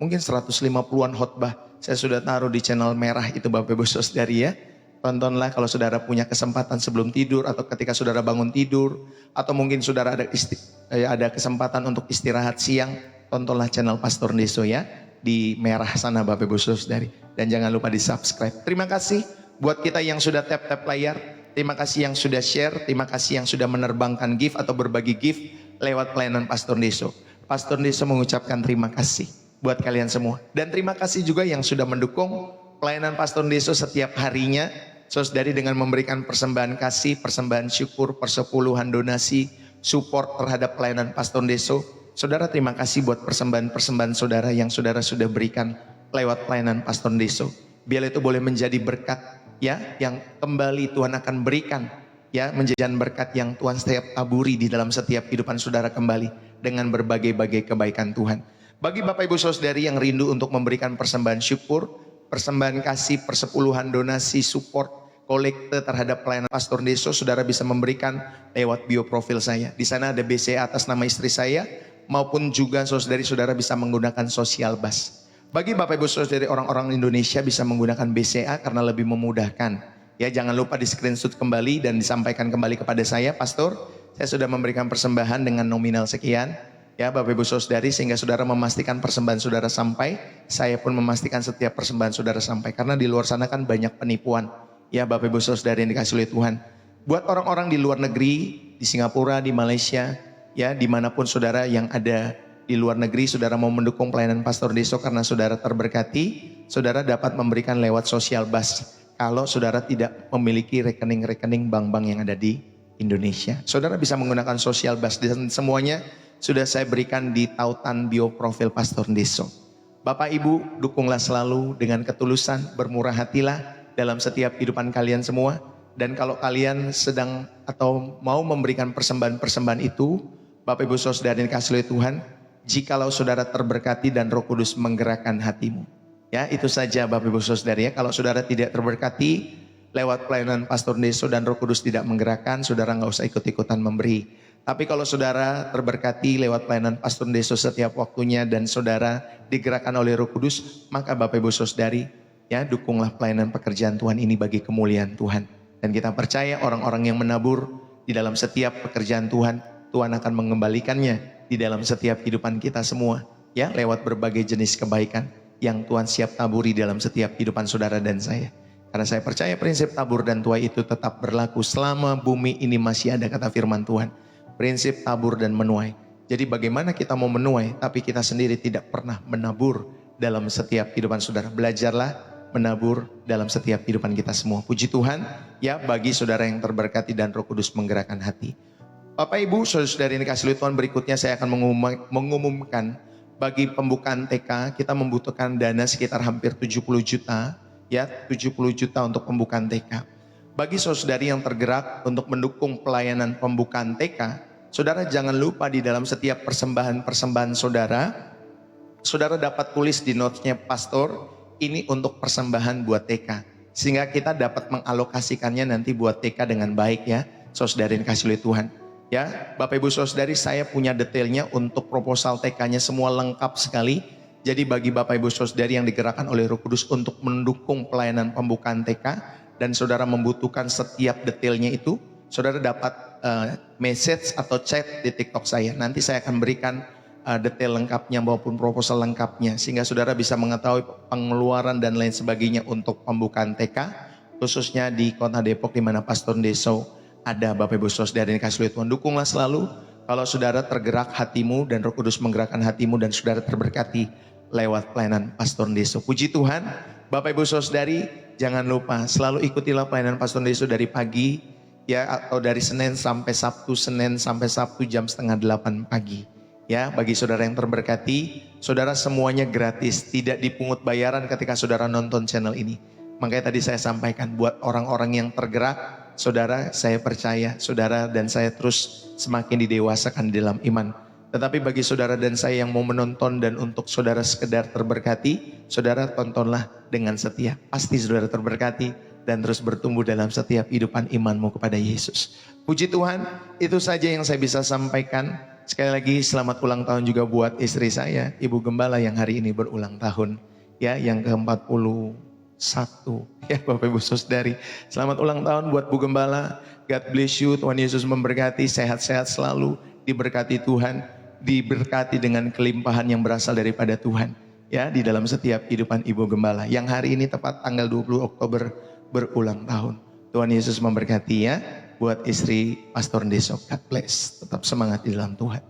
[SPEAKER 1] mungkin 150-an khotbah saya sudah taruh di channel merah itu Bapak Ibu Saudari ya. Tontonlah kalau saudara punya kesempatan sebelum tidur atau ketika saudara bangun tidur, atau mungkin saudara ada kesempatan untuk istirahat siang, tontonlah channel Pastor Deso ya di merah sana Bapak Ibu Saudari, dan jangan lupa di subscribe. Terima kasih buat kita yang sudah tap-tap layar, terima kasih yang sudah share, terima kasih yang sudah menerbangkan gift atau berbagi gift lewat pelayanan Pastor Deso. Pastor Deso mengucapkan terima kasih buat kalian semua, dan terima kasih juga yang sudah mendukung pelayanan Pastor Deso setiap harinya. Saudari dengan memberikan persembahan kasih, persembahan syukur, persepuluhan donasi, support terhadap pelayanan Pastor Deso. Saudara, terima kasih buat persembahan-persembahan saudara yang saudara sudah berikan lewat pelayanan Pastor Deso. Biar itu boleh menjadi berkat ya, yang kembali Tuhan akan berikan ya, menjadi berkat yang Tuhan setiap taburi di dalam setiap kehidupan saudara kembali dengan berbagai-bagai kebaikan Tuhan. Bagi Bapak Ibu Saudari yang rindu untuk memberikan persembahan syukur, persembahan kasih, persepuluhan donasi, support, kolekte terhadap pelayanan Pastor Deso, saudara bisa memberikan lewat bio profil saya. Di sana ada BCA atas nama istri saya, maupun juga saudari-saudara bisa menggunakan sosial bus. Bagi Bapak Ibu Saudari orang-orang Indonesia bisa menggunakan BCA karena lebih memudahkan. Ya, jangan lupa di screenshot kembali dan disampaikan kembali kepada saya, Pastor, saya sudah memberikan persembahan dengan nominal sekian. Ya Bapak Ibu Saudari, sehingga saudara memastikan persembahan saudara sampai, saya pun memastikan setiap persembahan saudara sampai. Karena di luar sana kan banyak penipuan. Ya Bapak Ibu Saudari yang dikasih oleh Tuhan. Buat orang-orang di luar negeri, di Singapura, di Malaysia, ya dimanapun saudara yang ada di luar negeri, saudara mau mendukung pelayanan Pastor Deso karena saudara terberkati, saudara dapat memberikan lewat sosial bus. Kalau saudara tidak memiliki rekening-rekening bank-bank yang ada di Indonesia, saudara bisa menggunakan sosial bus. Dan semuanya sudah saya berikan di tautan bio profil Pastor Deso. Bapak Ibu, dukunglah selalu dengan ketulusan, bermurah hatilah dalam setiap kehidupan kalian semua. Dan kalau kalian sedang atau mau memberikan persembahan-persembahan itu, Bapak Ibu Saudara yang dikasihi oleh Tuhan, jikalau saudara terberkati dan Roh Kudus menggerakkan hatimu. Ya, itu saja Bapak Ibu Saudara ya. Kalau saudara tidak terberkati lewat pelayanan Pastor Deso dan Roh Kudus tidak menggerakkan, saudara nggak usah ikut-ikutan memberi. Tapi kalau saudara terberkati lewat pelayanan Pastor Deso setiap waktunya dan saudara digerakkan oleh Roh Kudus, maka Bapak Ibu Saudari ya, dukunglah pelayanan pekerjaan Tuhan ini bagi kemuliaan Tuhan. Dan kita percaya orang-orang yang menabur di dalam setiap pekerjaan Tuhan, Tuhan akan mengembalikannya di dalam setiap kehidupan kita semua. Ya, lewat berbagai jenis kebaikan yang Tuhan siap taburi dalam setiap kehidupan saudara dan saya. Karena saya percaya prinsip tabur dan tuai itu tetap berlaku selama bumi ini masih ada, kata firman Tuhan. Prinsip tabur dan menuai. Jadi bagaimana kita mau menuai, tapi kita sendiri tidak pernah menabur dalam setiap kehidupan saudara. Belajarlah menabur dalam setiap kehidupan kita semua. Puji Tuhan ya, bagi saudara yang terberkati dan Roh Kudus menggerakkan hati. Bapak Ibu saudara yang dikasihi Tuhan, berikutnya saya akan mengumumkan bagi pembukaan TK kita membutuhkan dana sekitar hampir 70 juta ya, 70 juta untuk pembukaan TK. Bagi saudari yang tergerak untuk mendukung pelayanan pembukaan TK, saudara jangan lupa di dalam setiap persembahan-persembahan saudara, saudara dapat tulis di notesnya Pastor, ini untuk persembahan buat TK. Sehingga kita dapat mengalokasikannya nanti buat TK dengan baik ya, saudara yang dikasihi oleh Tuhan. Ya, Bapak Ibu Saudari, saya punya detailnya untuk proposal TK-nya semua lengkap sekali. Jadi bagi Bapak Ibu Saudari yang digerakkan oleh Roh Kudus untuk mendukung pelayanan pembukaan TK dan saudara membutuhkan setiap detailnya itu, saudara dapat message atau chat di TikTok saya. Nanti saya akan berikan detail lengkapnya maupun proposal lengkapnya sehingga saudara bisa mengetahui pengeluaran dan lain sebagainya untuk pembukaan TK khususnya di Kota Depok di mana Pastor Deso ada. Bapak Ibu Saudara yang dikasihi Tuhan, dukunglah selalu kalau saudara tergerak hatimu dan Roh Kudus menggerakkan hatimu dan saudara terberkati lewat pelayanan Pastor Deso. Puji Tuhan, Bapak Ibu Saudari, jangan lupa selalu ikutilah pelayanan Pastor Deso dari pagi ya, atau dari Senin sampai Sabtu jam setengah 8 pagi. Ya, bagi saudara yang terberkati, saudara semuanya gratis, tidak dipungut bayaran ketika saudara nonton channel ini. Makanya tadi saya sampaikan buat orang-orang yang tergerak, saudara, saya percaya saudara dan saya terus semakin didewasakan di dalam iman. Tetapi bagi saudara dan saya yang mau menonton dan untuk saudara sekedar terberkati, saudara tontonlah dengan setia. Pasti saudara terberkati dan terus bertumbuh dalam setiap kehidupan imanmu kepada Yesus. Puji Tuhan, itu saja yang saya bisa sampaikan. Sekali lagi selamat ulang tahun juga buat istri saya, Ibu Gembala yang hari ini berulang tahun. Ya, yang ke-41. Ya, Bapak Ibu Saudari. Selamat ulang tahun buat Bu Gembala. God bless you, Tuhan Yesus memberkati, sehat-sehat selalu, diberkati Tuhan, diberkati dengan kelimpahan yang berasal daripada Tuhan. Ya, di dalam setiap kehidupan Ibu Gembala yang hari ini tepat tanggal 20 Oktober berulang tahun. Tuhan Yesus memberkati ya. Buat istri Pastor Deso, God bless. Tetap semangat di dalam Tuhan.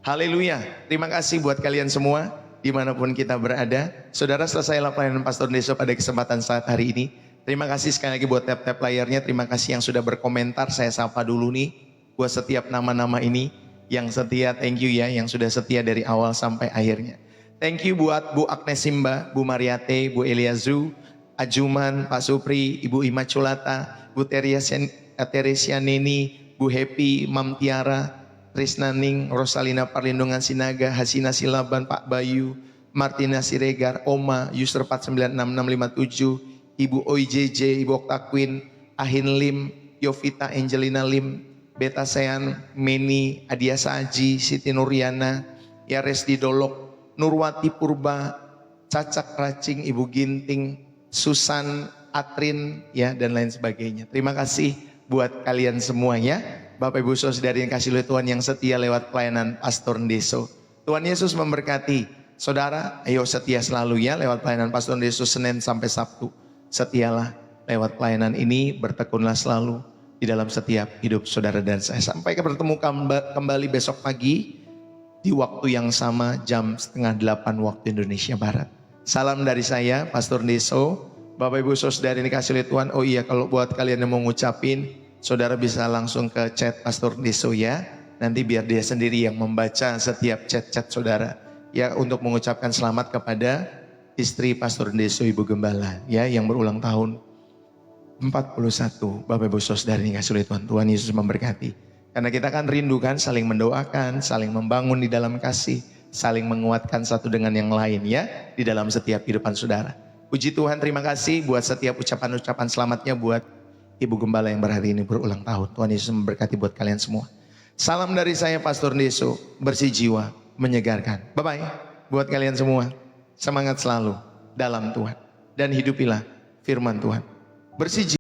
[SPEAKER 1] Haleluya. Terima kasih buat kalian semua dimanapun kita berada. Saudara, selesailah pelayanan Pastor Deso pada kesempatan saat hari ini. Terima kasih sekali lagi buat tap-tap layarnya. Terima kasih yang sudah berkomentar. Saya sapa dulu nih buat setiap nama-nama ini. Yang setia, thank you ya. Yang sudah setia dari awal sampai akhirnya. Thank you buat Bu Agnes Simba, Bu Mariate, Bu Eliazu, Ajuman, Pak Supri, Ibu Imaculata, Bu Teresia Neni, Bu Happy, Mam Tiara, Trisna Ning, Rosalina Parlindungan Sinaga, Hasina Silaban, Pak Bayu, Martina Siregar, Oma, User 4966657, Ibu OIJJ, Ibu Okta Queen, Ahin Lim, Yovita Angelina Lim, Beta Sean, Meni, Adiasa Aji, Siti Nuriana, Yaresdi Dolok, Nurwati Purba, Cacak Racing, Ibu Ginting, Susan, Atrin, ya dan lain sebagainya. Terima kasih buat kalian semuanya. Bapak Ibu Saudari yang kasih oleh Tuhan yang setia lewat pelayanan Pastor Deso. Tuhan Yesus memberkati. Saudara, ayo setia selalu ya lewat pelayanan Pastor Deso Senin sampai Sabtu. Setialah lewat pelayanan ini, bertekunlah selalu di dalam setiap hidup saudara dan saya. Sampai bertemu kembali besok pagi di waktu yang sama jam 7:30 waktu Indonesia Barat. Salam dari saya, Pastor Deso. Bapak Ibu Saudara ini kasih oleh Tuhan. Oh iya, kalau buat kalian yang mau ngucapin, saudara bisa langsung ke chat Pastor Deso ya. Nanti biar dia sendiri yang membaca setiap chat-chat saudara. Ya, untuk mengucapkan selamat kepada istri Pastor Deso, Ibu Gembala ya, yang berulang tahun 41. Bapak Ibu Saudara ini kasih oleh Tuhan. Tuhan Yesus memberkati. Karena kita kan rindu kan saling mendoakan, saling membangun di dalam kasih, saling menguatkan satu dengan yang lain ya di dalam setiap kehidupan saudara. Puji Tuhan, terima kasih buat setiap ucapan-ucapan selamatnya buat Ibu Gembala yang hari ini berulang tahun. Tuhan Yesus memberkati buat kalian semua. Salam dari saya Pastor Deso, bersih jiwa, menyegarkan. Bye-bye buat kalian semua. Semangat selalu dalam Tuhan. Dan hidupilah firman Tuhan. Bersih jiwa.